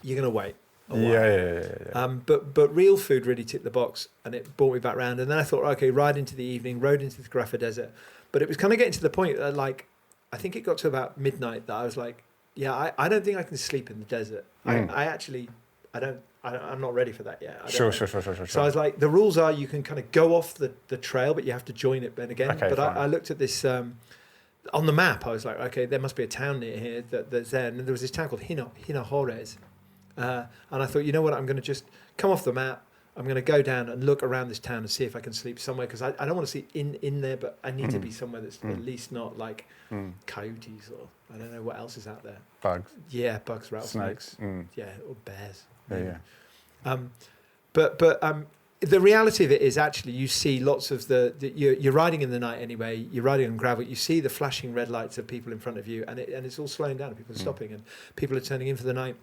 S2: going to wait.
S1: Yeah.
S2: But real food really ticked the box, and it brought me back round. And then I thought, okay, ride into the evening, rode into the Garafa Desert. But it was kind of getting to the point that, like, I think it got to about midnight that I was like, I don't think I can sleep in the desert. I'm not ready for that yet. Sure. So I was like, the rules are you can kind of go off the trail, but you have to join it then again. Okay, but I looked at this on the map. I was like, okay, there must be a town near here that's there. And there was this town called Hinojores. And I thought, you know what, I'm going to just come off the map. I'm going to go down and look around this town and see if I can sleep somewhere, because I don't want to sleep in there, but I need to be somewhere that's at least not like coyotes, or I don't know what else is out there.
S1: Bugs.
S2: Yeah, bugs, rattlesnakes. Yeah, or bears.
S1: Yeah.
S2: But the reality of it is actually you see lots of you're riding in the night anyway. You're riding on gravel. You see the flashing red lights of people in front of you, and it's all slowing down. People are stopping, and people are turning in for the night.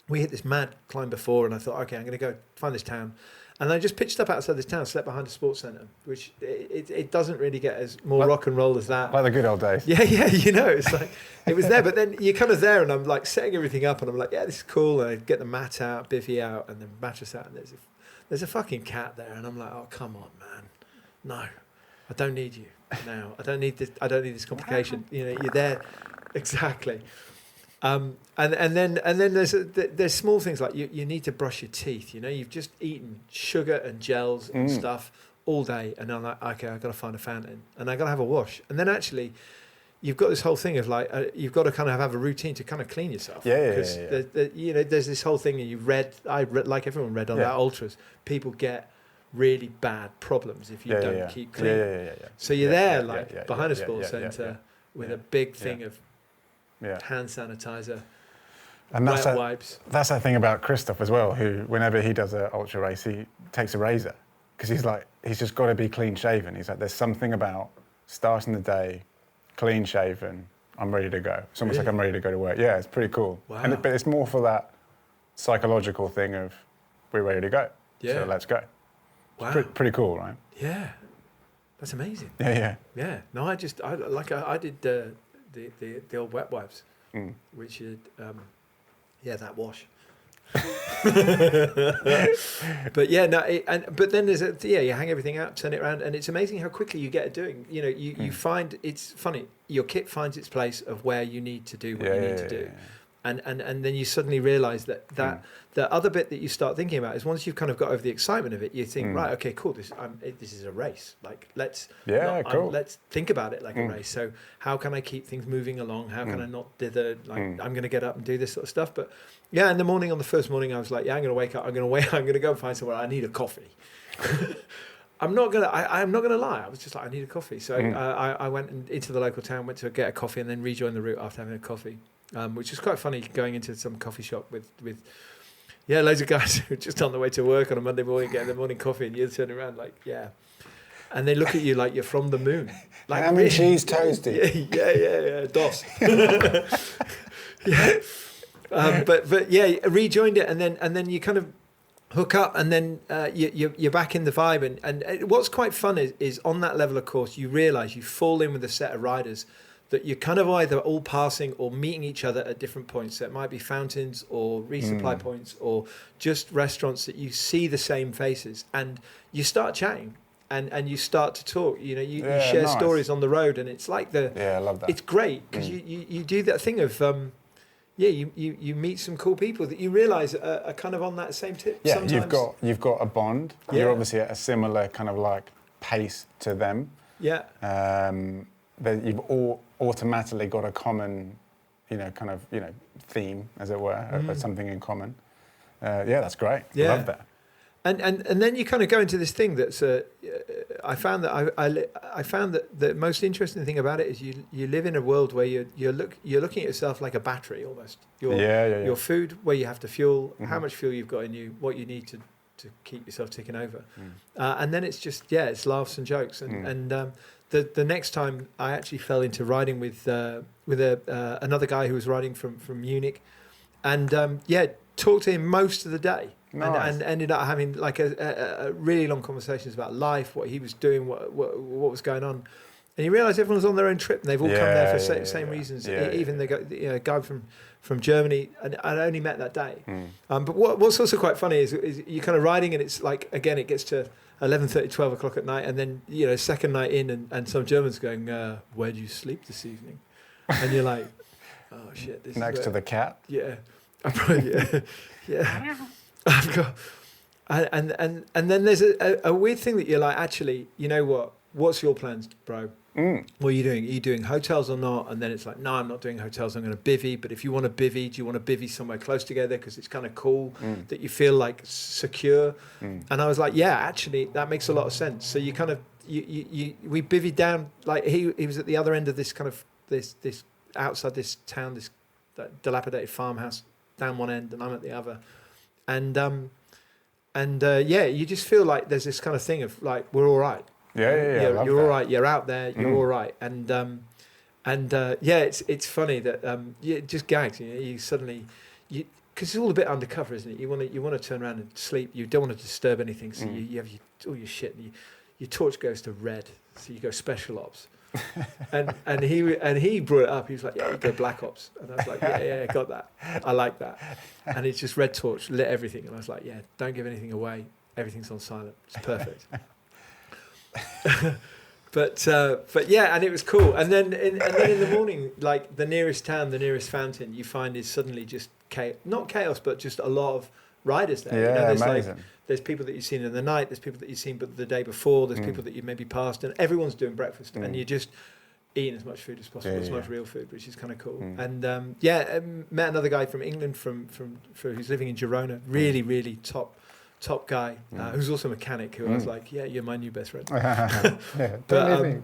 S2: We hit this mad climb before, and I thought, okay, I'm going to go find this town. And I just pitched up outside this town, slept behind a sports centre, which it doesn't really get as more rock and roll as that.
S1: Like the good old days.
S2: Yeah, it's like, it was there, but then you're kind of there, and I'm like setting everything up, and I'm like, yeah, this is cool. And I get the mat out, bivvy out, and the mattress out, and there's a fucking cat there, and I'm like, oh, come on, man. No, I don't need you now. I don't need this complication. You're there. Exactly. And then there's small things like you need to brush your teeth. You've just eaten sugar and gels and stuff all day, and I'm like, okay, I've got to find a fountain, and I got to have a wash. And then actually, you've got this whole thing of like you've got to kind of have a routine to kind of clean yourself. Because you know, there's this whole thing, and I read like everyone read on that ultras, people get really bad problems if you don't keep clean. So you're there behind a sports centre with a big thing of hand sanitizer,
S1: and
S2: wet wipes.
S1: That's that thing about Christoph as well, who whenever he does an ultra race, he takes a razor because he's just got to be clean shaven. He's like, there's something about starting the day clean shaven, I'm ready to go. It's almost like I'm ready to go to work. Yeah, it's pretty cool.
S2: Wow.
S1: But it's more for that psychological thing of we're ready to go. Yeah. So let's go.
S2: Wow.
S1: It's pretty cool, right?
S2: Yeah. That's amazing.
S1: Yeah.
S2: No, I did the old wet wipes, which is that wash. But yeah, no, but then there's you hang everything out, turn it around, and it's amazing how quickly you get it doing. You know, you find it's funny. Your kit finds its place of where you need to do what you need to do. And then you suddenly realise that the other bit that you start thinking about is once you've kind of got over the excitement of it, you think, right, okay, cool, this is a race. Like, let's think about it like a race. So how can I keep things moving along? How can I not dither? Like, I'm going to get up and do this sort of stuff. But yeah, in the morning, on the first morning, I was like, I'm going to wake up. I'm going to go and find somewhere. I need a coffee. I'm not gonna lie. I was just like, I need a coffee. So I went into the local town, went to get a coffee, and then rejoined the route after having a coffee. Which is quite funny, going into some coffee shop with loads of guys who are just on the way to work on a Monday morning, getting their morning coffee, and you're turning around like, and they look at you like you're from the moon. Like,
S1: ham and cheese toasty.
S2: Yeah, DOS. But rejoined it, and then you kind of hook up, and then you're back in the vibe, and what's quite fun is on that level of course, you realise you fall in with a set of riders that you're kind of either all passing or meeting each other at different points. So it might be fountains or resupply points or just restaurants that you see the same faces, and you start chatting and you start to talk. You know, you share stories on the road, and it's like I love that. It's great because you do that thing of you meet some cool people that you realise are kind of on that same tip.
S1: Yeah,
S2: sometimes.
S1: you've got a bond. Yeah. You're obviously at a similar kind of like pace to them.
S2: Yeah.
S1: That you've all automatically got a common, theme, as it were, or something in common. That's great.
S2: Yeah.
S1: I love that.
S2: And then you kind of go into this thing that's I found that the most interesting thing about it is you live in a world where you're looking at yourself like a battery almost. Your food, where you have to fuel, how much fuel you've got in you, what you need to keep yourself ticking over, and then it's just it's laughs and jokes and the next time I actually fell into riding with another guy who was riding from Munich, and talked to him most of the day. Nice. And ended up having like a really long conversations about life, what he was doing, what was going on, and you realise everyone's on their own trip, and they've all come there for the same reasons. Even the guy from Germany, and I only met that day. But what's also quite funny is you're kind of riding, and it's like, again, it gets to 11:30, 12 o'clock at night, and then second night in, and some Germans going, "Where do you sleep this evening?" And you're like, "Oh shit!" This
S1: next to the cat.
S2: Yeah, I'm probably, yeah. I've got, and then there's a weird thing that you're like, actually, you know what? What's your plans, bro? What are you doing? Are you doing hotels or not? And then it's like, no, I'm not doing hotels. I'm going to bivvy. But if you want to bivvy, do you want to bivvy somewhere close together because it's kind of cool that you feel like secure? And I was like, yeah, actually, that makes a lot of sense. So you kind of we bivvied down, like he was at the other end of this kind of this outside this town, that dilapidated farmhouse down one end, and I'm at the other. And you just feel like there's this kind of thing of like, we're all right.
S1: Yeah.
S2: You're all right. You're out there. You're all right. It's funny that it just gags. You suddenly, because it's all a bit undercover, isn't it? You want to turn around and sleep. You don't want to disturb anything, so you have all your shit. And your torch goes to red, so you go special ops. and he brought it up. He was like, "Yeah, you go black ops," and I was like, "Yeah, got that. I like that." And it's just red torch, lit everything, and I was like, "Yeah, don't give anything away. Everything's on silent. It's perfect." but yeah, and it was cool. And then in the morning, like the nearest town, the nearest fountain, you find is suddenly just not chaos, but just a lot of riders there.
S1: Yeah,
S2: there's
S1: amazing.
S2: There's people that you've seen in the night. There's people that you've seen but the day before. There's people that you've maybe passed, and everyone's doing breakfast. And you just, eating as much food as possible, as much real food, which is kind of cool. And met another guy from England who's living in Girona. Really top guy who's also a mechanic. Who I was like, yeah, you're my new best friend.
S1: Do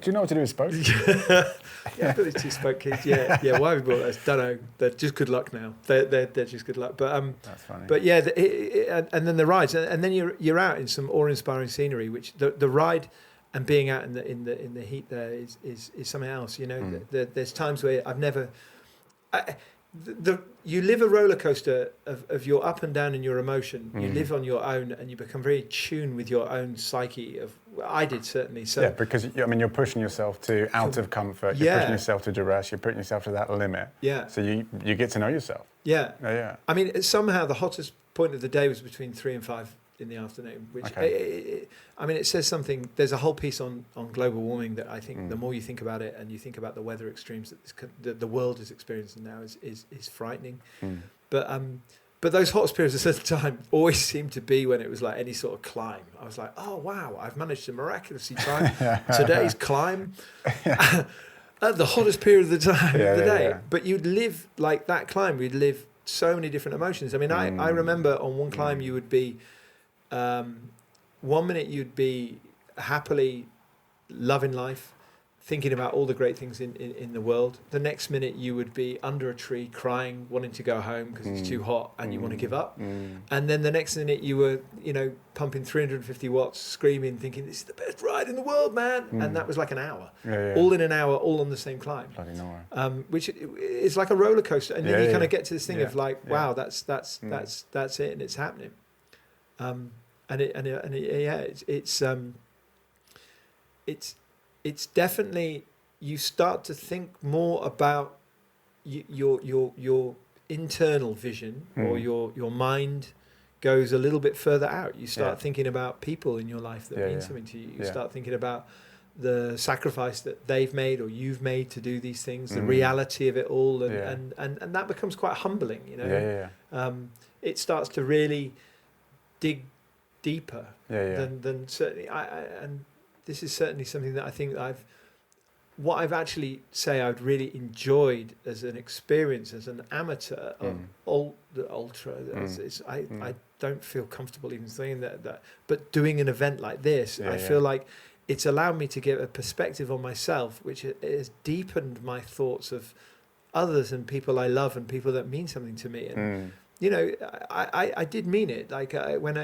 S1: you know what to do with spokes?
S2: Yeah, but it's 2-spoke kids. Yeah. Why have we bought those? Don't know. They're just good luck now. They're just good luck. But
S1: that's funny.
S2: But yeah, and then the rides, and then you're out in some awe-inspiring scenery. Which the ride and being out in the heat there is something else. You know, there's times where I've never. You live a roller coaster of your up and down in your emotion. You live on your own, and you become very tuned with your own psyche. I did certainly. So
S1: yeah, because you're pushing yourself to out of comfort. You're pushing yourself to duress. You're putting yourself to that limit.
S2: Yeah.
S1: So you get to know yourself.
S2: Yeah.
S1: Yeah.
S2: I mean, somehow the hottest point of the day was between 3 and 5 in the afternoon, which it says something. There's a whole piece on global warming that I think the more you think about it and you think about the weather extremes that the world is experiencing now is frightening. But those hottest periods at the time always seemed to be when it was like any sort of climb. I was like, oh wow, I've managed to miraculously time today's climb at the hottest period of the time of the day. Yeah. But you'd live like that climb. We'd live so many different emotions. I mean, I remember on one climb you would be. 1 minute you'd be happily loving life, thinking about all the great things in the world. The next minute you would be under a tree crying, wanting to go home because it's too hot and you want to give up. And then the next minute you were, pumping 350 watts, screaming, thinking, this is the best ride in the world, man. And that was like an hour. All in an hour, all on the same climb. Which is like a roller coaster. And then you kind of get to this thing of like, wow, that's it, and it's happening. It's definitely, you start to think more about your internal vision, or your mind goes a little bit further out. You start thinking about people in your life that mean something to you. You start thinking about the sacrifice that they've made or you've made to do these things, the reality of it all, and that becomes quite humbling. It starts to really dig deeper than certainly and this is certainly something that I think I've actually I've really enjoyed as an experience as an amateur of the ultra. I don't feel comfortable even saying that, but doing an event like this, I feel like it's allowed me to get a perspective on myself, which has deepened my thoughts of others and people I love and people that mean something to me. And I did mean it. Like when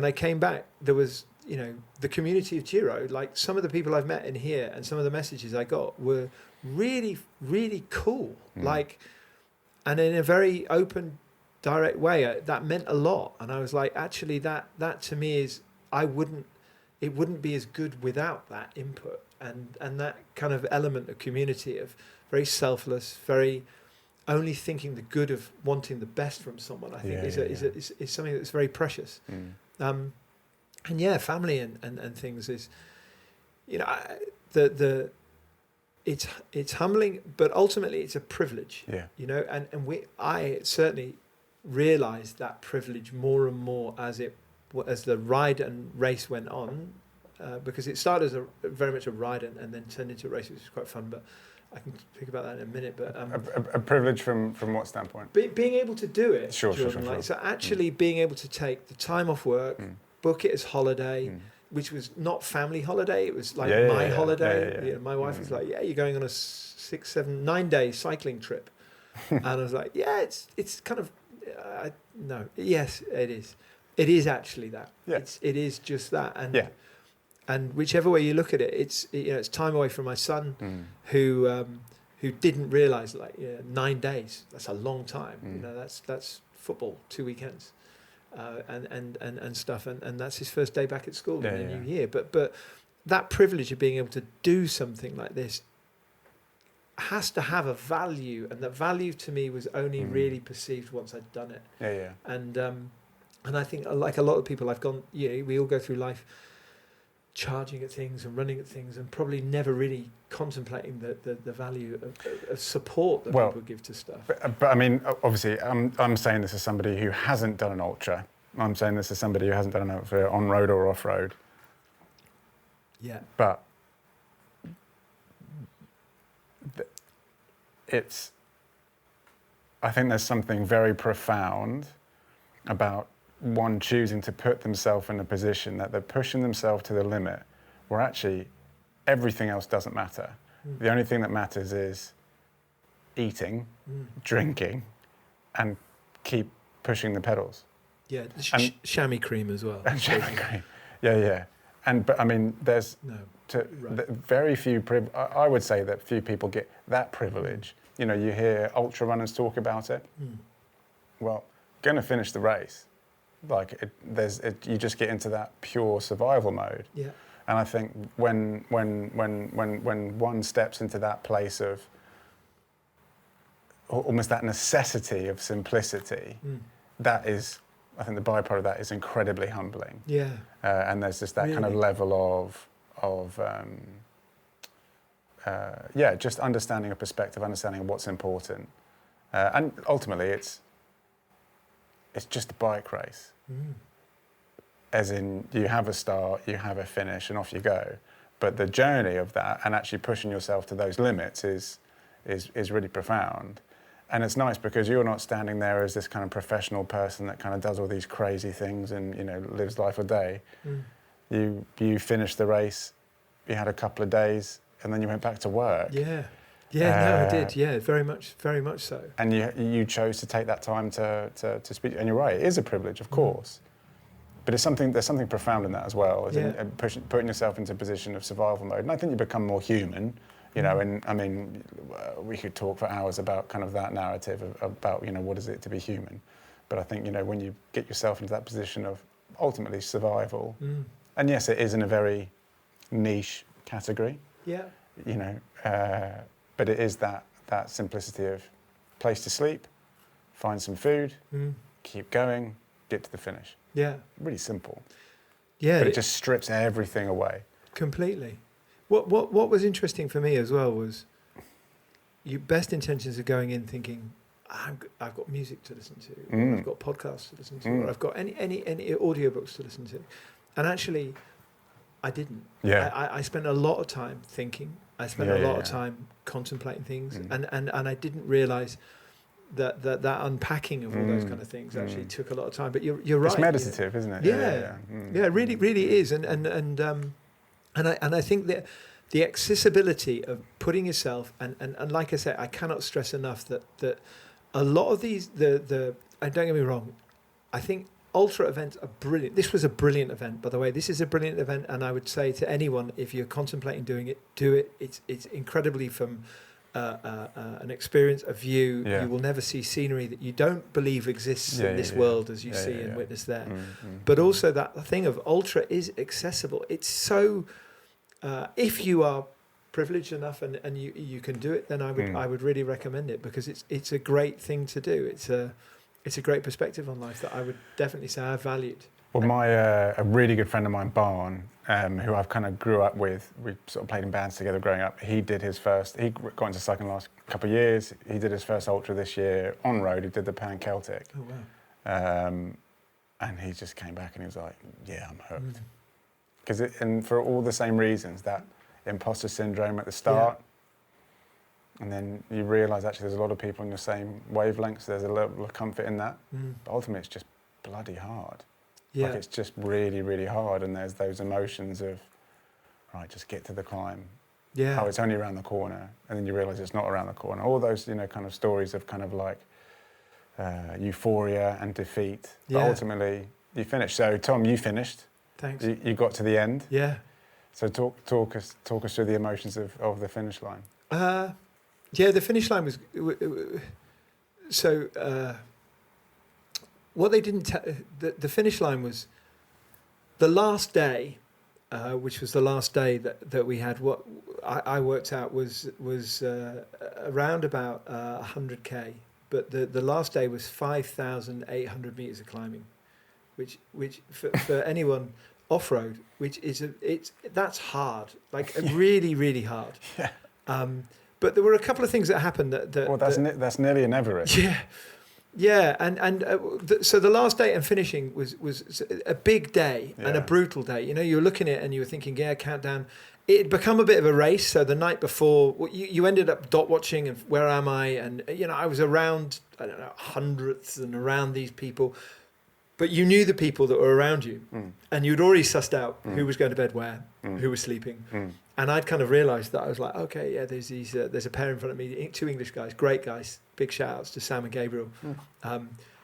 S2: I came back, there was, the community of Giro, like some of the people I've met in here and some of the messages I got were really, really cool. Like, and in a very open, direct way, that meant a lot. And I was like, actually, that to me is, it wouldn't be as good without that input and that kind of element of community of very selfless, very only thinking the good of wanting the best from someone. I think is something that's very precious. And family and things is, it's humbling, but ultimately it's a privilege. I certainly realised that privilege more and more as the ride and race went on, because it started as very much a ride and then turned into a race, which was quite fun. But I can speak about that in a minute. But
S1: a privilege from what standpoint?
S2: Being able to do it.
S1: Sure.
S2: So actually being able to take the time off work, book it as holiday, which was not family holiday. It was like my holiday. My wife was like, you're going on a 6, 7, 9 day cycling trip. And I was like, it's kind of, no, yes, it is. It is actually that. Yeah. It is just that. And whichever way you look at it, it's time away from my son, who didn't realise 9 days. That's a long time. That's football, 2 weekends, and stuff. And that's his first day back at school in the new year. But that privilege of being able to do something like this has to have a value, and that value to me was only really perceived once I'd done it. And I think, like a lot of people, I've gone. We all go through life charging at things and running at things and probably never really contemplating the value of support that people give to stuff.
S1: But I mean, obviously, I'm saying this as somebody who hasn't done an ultra. I'm saying this as somebody who hasn't done an ultra on road or off road.
S2: Yeah.
S1: But I think there's something very profound about one choosing to put themselves in a position that they're pushing themselves to the limit, where actually everything else doesn't matter. The only thing that matters is eating, drinking, and keep pushing the pedals.
S2: Yeah, chamois cream as well.
S1: And chamois cream. Yeah. But I mean, there's very few. I would say that few people get that privilege. You know, you hear ultra runners talk about it. Well, going to finish the race, you just get into that pure survival mode.
S2: Yeah.
S1: And I think when one steps into that place of almost that necessity of simplicity, that is, I think the byproduct of that is incredibly humbling.
S2: Yeah.
S1: And there's just that kind of level of just understanding a perspective, understanding of what's important. And ultimately it's just a bike race. As in, you have a start, you have a finish, and off you go. But the journey of that and actually pushing yourself to those limits is really profound. And it's nice because you're not standing there as this kind of professional person that kind of does all these crazy things and, you know, lives life a day. You finished the race, you had a couple of days, and then you went back to work.
S2: I did. Yeah, very much so.
S1: And you chose to take that time to speak. And you're right, it is a privilege, of course. But there's something profound in that as well, as in putting yourself into a position of survival mode. And I think you become more human, you know. And I mean, we could talk for hours about kind of that narrative about, you know, what is it to be human. But I think, you know, when you get yourself into that position of ultimately survival, and yes, it is in a very niche category. Yeah. You know, but it is that simplicity of place to sleep, find some food, keep going, get to the finish.
S2: Yeah.
S1: Really simple.
S2: Yeah.
S1: But it just strips everything away.
S2: Completely. What was interesting for me as well was your best intentions of going in thinking, I've got music to listen to, or I've got podcasts to listen to, or I've got any audiobooks to listen to. And actually, I didn't. Yeah. I spent a lot of time thinking. I spent a lot of time contemplating things, and I didn't realise that unpacking of all those kind of things actually took a lot of time. But you're right.
S1: It's meditative, isn't it?
S2: Yeah, it really is. And I think that the accessibility of putting yourself and like I said, I cannot stress enough that a lot of these and don't get me wrong, I think ultra events are brilliant. This was a brilliant event, by the way. This is a brilliant event, and I would say to anyone, if you're contemplating doing it, do it. It's incredibly from an experience, a view. You will never see scenery that you don't believe exists in this world as you see and witness there. But also that thing of ultra is accessible. It's so, if you are privileged enough and you can do it, then I would really recommend it, because it's a great thing to do. It's a great perspective on life that I would definitely say I valued.
S1: Well, a really good friend of mine, Barn, who I've kind of grew up with, we sort of played in bands together growing up. He got into cycling the last couple of years. He did his first ultra this year on road. He did the Pan Celtic.
S2: Oh, wow.
S1: And he just came back and he was like, yeah, I'm hooked. And for all the same reasons, that imposter syndrome at the start, and then you realise actually there's a lot of people on your same wavelength, so there's a level of comfort in that. But ultimately it's just bloody hard. Yeah. Like, it's just really, really hard, and there's those emotions of, right, just get to the climb. Yeah. Oh, it's only around the corner, and then you realise it's not around the corner. All those, you know, kind of stories of kind of like euphoria and defeat. But ultimately, you finish. So, Tom, you finished.
S2: Thanks.
S1: You got to the end.
S2: Yeah.
S1: So talk us through the emotions of the finish line.
S2: The finish line was what they didn't tell. The finish line was the last day, which was the last day that we had. What I worked out was around about 100k, but the last day was 5,800 meters of climbing, which for anyone off-road, that's hard, like really, really hard. Yeah. But there were a couple of things that happened
S1: that's nearly an Everest.
S2: Yeah. Yeah, so the last day and finishing was a big day and a brutal day. You know, you were looking at it and you were thinking, countdown. it had become a bit of a race. So the night before, you ended up dot watching and where am I? And, I was around, I don't know, hundredths and around these people. But you knew the people that were around you. And you'd already sussed out who was going to bed where, who was sleeping. And I'd kind of realised that I was like, okay, yeah, there's a pair in front of me, 2 English guys, great guys. Big shout outs to Sam and Gabriel,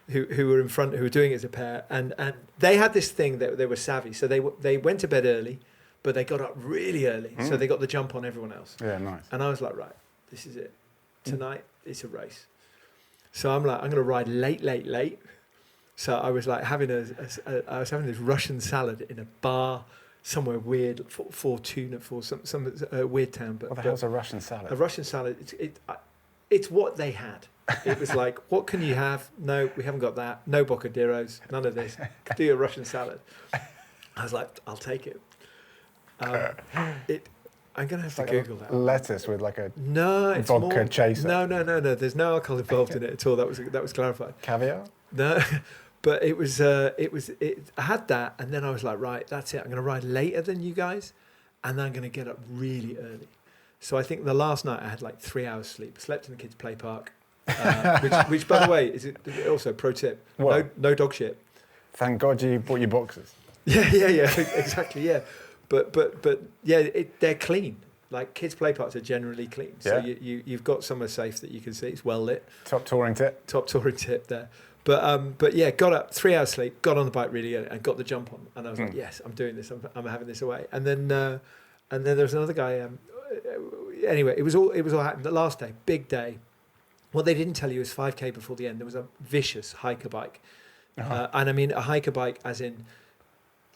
S2: who were in front, who were doing it as a pair. And they had this thing that they were savvy. So they went to bed early, but they got up really early. So they got the jump on everyone else.
S1: Yeah, nice.
S2: And I was like, right, this is it. Tonight, it's a race. So I'm like, I'm going to ride late. So I was like having I was having this Russian salad in a bar somewhere weird, Fortuna, for some weird town. But
S1: What the hell's a Russian salad?
S2: a Russian salad, it's what they had. It was like, what can you have? No, we haven't got that. No bocadillos, none of this. Do a Russian salad. I was like, I'll take it. I'm going to have to Google that.
S1: Lettuce with like a
S2: No, it's
S1: vodka
S2: more,
S1: chaser.
S2: No. There's no alcohol involved in it at all. That was clarified.
S1: Caviar?
S2: No, but I had that, and then I was like, right, that's it. I'm going to ride later than you guys, and then I'm going to get up really early. So I think the last night I had like 3 hours sleep. Slept in the kids' play park, which by the way is also pro tip.
S1: What?
S2: No dog shit.
S1: Thank God you bought your boxes.
S2: Yeah, exactly, yeah. But yeah, they're clean. Like kids' play parks are generally clean. So
S1: Yeah.
S2: you've got somewhere safe that you can see. It's well lit.
S1: Top touring tip.
S2: Top touring tip there. But yeah, got up, 3 hours sleep, got on the bike really early and got the jump on. And I was like, yes, I'm doing this. I'm having this away. And then there was another guy. Anyway, it was all happening. The last day, big day. What they didn't tell you is 5K before the end, there was a vicious hiker bike. And I mean a hiker bike as in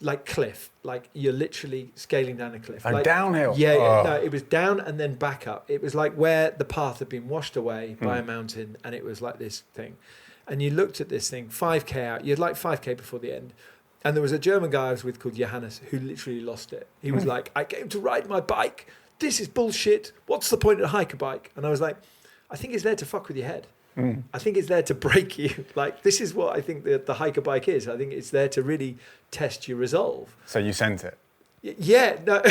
S2: like cliff, like you're literally scaling down a cliff.
S1: Like
S2: like
S1: downhill?
S2: Yeah, no, it was down and then back up. It was like where the path had been washed away by a mountain, and it was like this thing. And you looked at this thing, 5K out, you'd like 5K before the end. And there was a German guy I was with called Johannes who literally lost it. He was like, I came to ride my bike. This is bullshit. What's the point of a hiker bike? And I was like, I think it's there to fuck with your head. I think it's there to break you. Like, this is what I think the hiker bike is. I think it's there to really test your resolve.
S1: So you sent it?
S2: Yeah. No,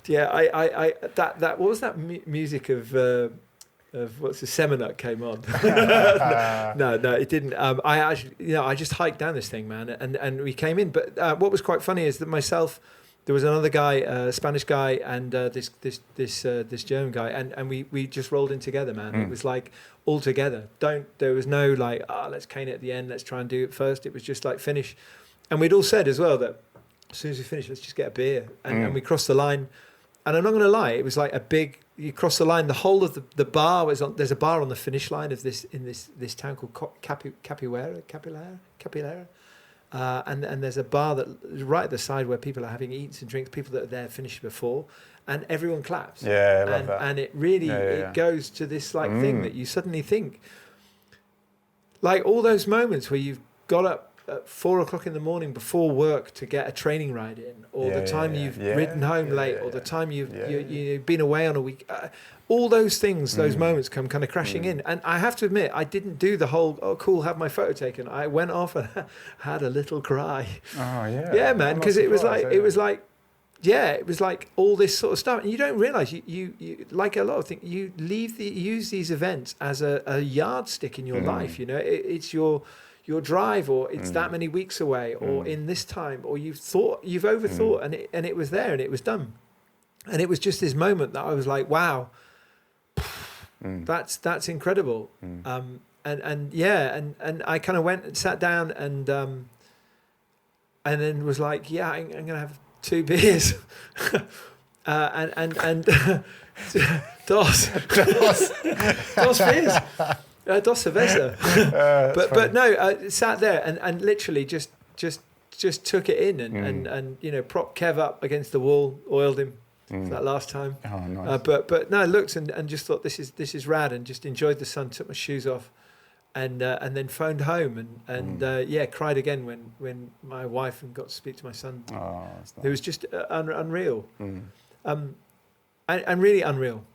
S2: yeah. I that what was that music of what's the Seminut came on? No, it didn't. I actually, I just hiked down this thing, man, and we came in. But what was quite funny is that myself, there was another guy, a Spanish guy, and this German guy, and we just rolled in together, man. It was like all together. There was no like, let's cane it at the end, let's try and do it first. It was just like finish. And we'd all said as well that as soon as we finish, let's just get a beer. And we crossed the line. And I'm not going to lie, it was like a big, you cross the line, the whole of the bar was on, there's a bar on the finish line of this town called Capoeira. And there's a bar that right at the side where people are having eats and drinks, people that are there finished before, and everyone claps.
S1: Yeah, I love that.
S2: And it really, it goes to this like thing that you suddenly think, like all those moments where you've got up at 4 o'clock in the morning before work to get a training ride in, or the time you've ridden home late, or the time you've been away on a week. All those things, those moments come kind of crashing in. And I have to admit, I didn't do the whole, oh, cool, have my photo taken. I went off and had a little cry.
S1: Oh, yeah.
S2: Yeah, man, because it was like all this sort of stuff. And you don't realise, you like a lot of things, you use these events as a yardstick in your life. It's your drive, or it's that many weeks away, or in this time, or you've overthought, and it was there and it was done. And it was just this moment that I was like, wow, that's incredible. And I kind of went and sat down and then was like, yeah, I'm going to have 2 beers. and dos beers. Dos cerveza. but no, sat there and literally just took it in and propped Kev up against the wall, oiled him for that last time.
S1: Oh, nice.
S2: But no, looked and just thought this is rad, and just enjoyed the sun. Took my shoes off, and then phoned home and cried again when my wife and got to speak to my son.
S1: Oh, that's nice.
S2: It was just unreal, and really unreal.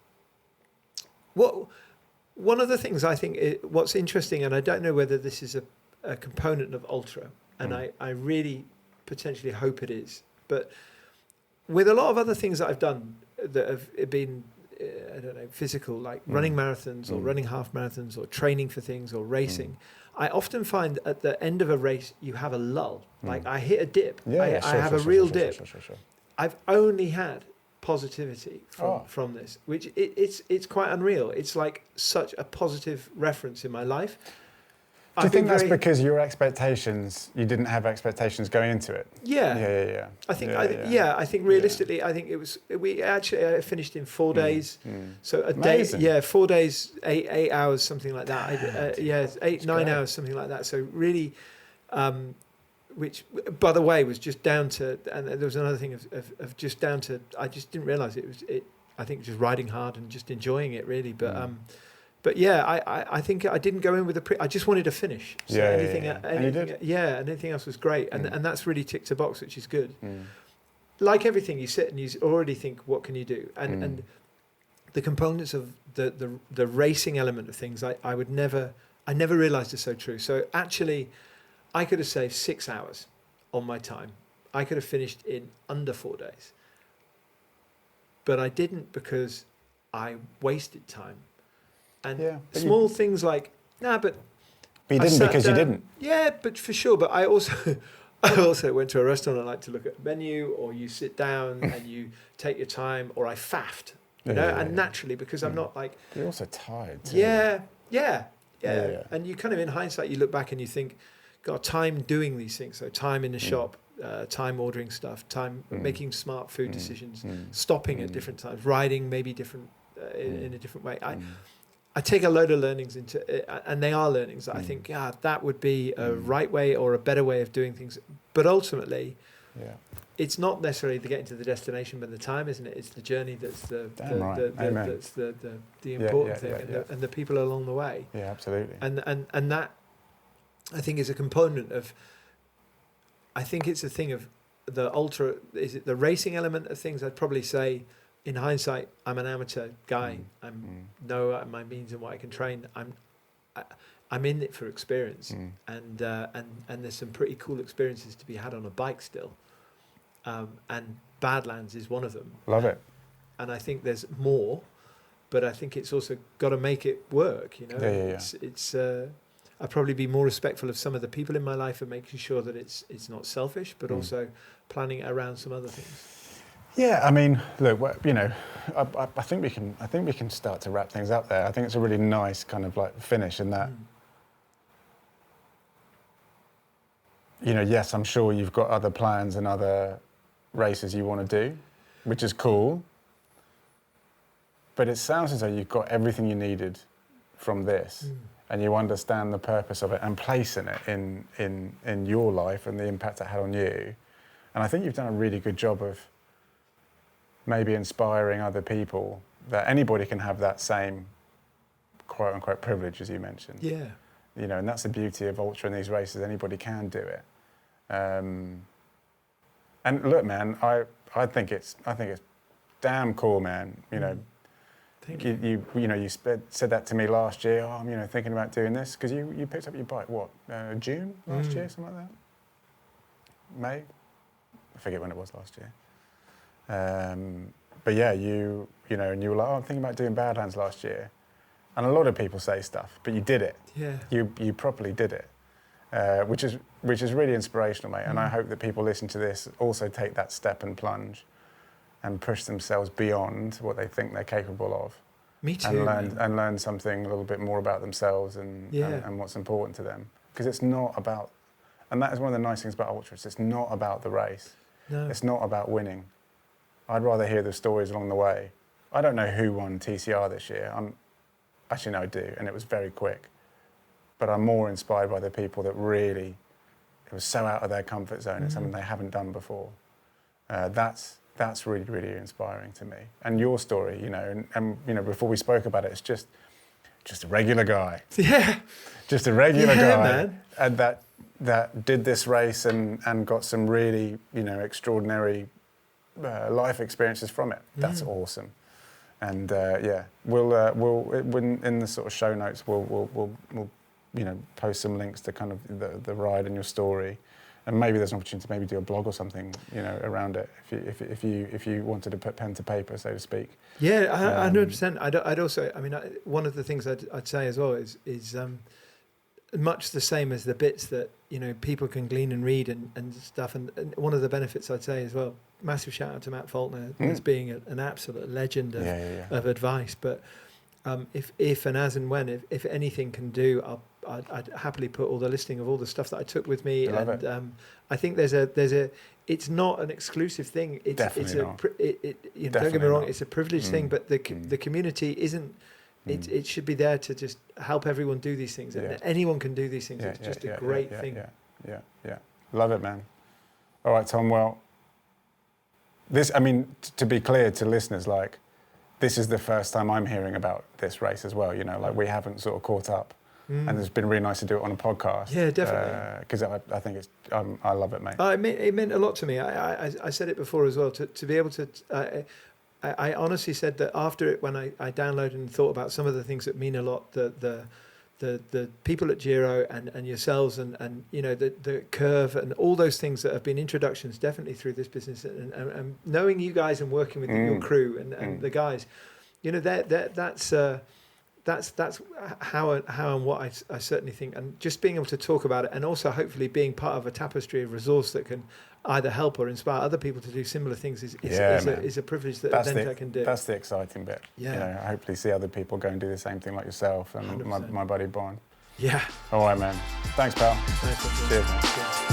S2: One of the things I think what's interesting, and I don't know whether this is a component of ultra, and I really potentially hope it is, but with a lot of other things that I've done that have been, I don't know, physical, like running marathons or running half marathons or training for things or racing, I often find at the end of a race, you have a lull. Like I hit a dip. I have a real dip.
S1: Sure.
S2: I've only had positivity from this, which it's quite unreal. It's like such a positive reference in my life.
S1: Do you think that's because your expectations, you didn't have expectations going into it?
S2: Yeah. I think realistically, I think it was, I finished in 4 days. So a
S1: Amazing.
S2: day, 4 days, 8 hours, something like that. 9 hours, something like that. So really, which, by the way, was just down to, and there was another thing of just down to, I just didn't realise I think just riding hard and just enjoying it really. But yeah, I think I didn't go in with I just wanted to finish. So anything else was great. And that's really ticked a box, which is good. Like everything, you sit and you already think, what can you do? And the components of the racing element of things, I never realised is so true. So actually, I could have saved 6 hours on my time. I could have finished in under 4 days. But I didn't because I wasted time. And small things like, but
S1: you didn't because you didn't.
S2: Yeah, but for sure. But I also went to a restaurant. I like to look at the menu, or you sit down and you take your time, or I faffed, and naturally because I'm not like.
S1: You're also tired too.
S2: Yeah. And you kind of, in hindsight, you look back and you think, God, time doing these things. So time in the shop, time ordering stuff, time making smart food decisions, stopping at different times, riding maybe different in a different way. I take a load of learnings into it, and they are learnings that I think, that would be a right way or a better way of doing things. But ultimately, it's not necessarily the getting to the destination, but the time, isn't it? It's the journey that's the important thing, and the people along the way.
S1: Yeah, absolutely.
S2: And that, I think, is a component of. I think it's a thing of is it the racing element of things? I'd probably say, in hindsight, I'm an amateur guy. I know my means and what I can train. I'm in it for experience, and there's some pretty cool experiences to be had on a bike still, and Badlands is one of them.
S1: Love it.
S2: And I think there's more, but I think it's also got to make it work. It's I'd probably be more respectful of some of the people in my life and making sure that it's not selfish, but also planning it around some other things.
S1: Yeah, I mean, look, I think we can start to wrap things up there. I think it's a really nice kind of like finish in that. Yes, I'm sure you've got other plans and other races you want to do, which is cool. But it sounds as though you've got everything you needed from this, and you understand the purpose of it and placing it in your life and the impact it had on you. And I think you've done a really good job of maybe inspiring other people, that anybody can have that same quote unquote privilege, as you mentioned.
S2: Yeah.
S1: And that's the beauty of ultra in these races. Anybody can do it. And look, man, I think it's damn cool, man.
S2: Thank you.
S1: You said that to me last year. I'm thinking about doing this because you picked up your bike June last year, something like that. May, I forget when it was last year. But yeah, you and you were like, I'm thinking about doing Badlands last year. And a lot of people say stuff, but you did it.
S2: Yeah.
S1: You properly did it, which is really inspirational, mate. And I hope that people listen to this also take that step and plunge and push themselves beyond what they think they're capable of.
S2: Me too.
S1: And learn something a little bit more about themselves and what's important to them. Because it's not about, and that is one of the nice things about ultras, it's not about the race.
S2: No.
S1: It's not about winning. I'd rather hear the stories along the way. I don't know who won TCR this year. Actually, no, I do, and it was very quick. But I'm more inspired by the people that really, it was so out of their comfort zone. It's something they haven't done before. That's really, really inspiring to me. And your story, and before we spoke about it, it's just a regular guy.
S2: Yeah.
S1: Just a regular guy.
S2: Man.
S1: And that did this race and got some really, extraordinary life experiences from it. That's awesome. And we'll in the sort of show notes we'll post some links to kind of the ride and your story, and maybe there's an opportunity to maybe do a blog or something, you know, around it if you wanted to put pen to paper, so to speak.
S2: Yeah, 100%. I'd also, I mean, one of the things I'd say as well is much the same as the bits that, you know, people can glean and read and stuff. And one of the benefits I'd say as well, massive shout out to Matt Faulkner as being an absolute legend of advice. But if and as and when, if anything can do, I'd happily put all the listing of all the stuff that I took with me. I think there's a it's not an exclusive thing. It's not. Don't get me wrong, it's a privileged thing, but the community isn't. It should be there to just help everyone do these things. And anyone can do these things. It's just a great thing.
S1: Yeah. Love it, man. All right, Tom. Well, this, I mean, to be clear to listeners, like, this is the first time I'm hearing about this race as well. You know, like, we haven't sort of caught up. And it's been really nice to do it on a podcast. Yeah,
S2: definitely.
S1: Because I think it's, I love it, mate.
S2: It meant a lot to me. I said it before as well, to be able to... I honestly said that after it, when I downloaded and thought about some of the things that mean a lot, the people at Giro and yourselves and you know, the curve and all those things that have been introductions definitely through this business, and knowing you guys and working with your crew and the guys, you know, that's how and what I certainly think, and just being able to talk about it, and also hopefully being part of a tapestry of resource that can either help or inspire other people to do similar things is a privilege that Event can do.
S1: That's the exciting bit. Yeah. You know, hopefully see other people go and do the same thing like yourself and my buddy Bon.
S2: Yeah.
S1: All right, man. Thanks, pal.
S2: Thanks,
S1: cheers, man.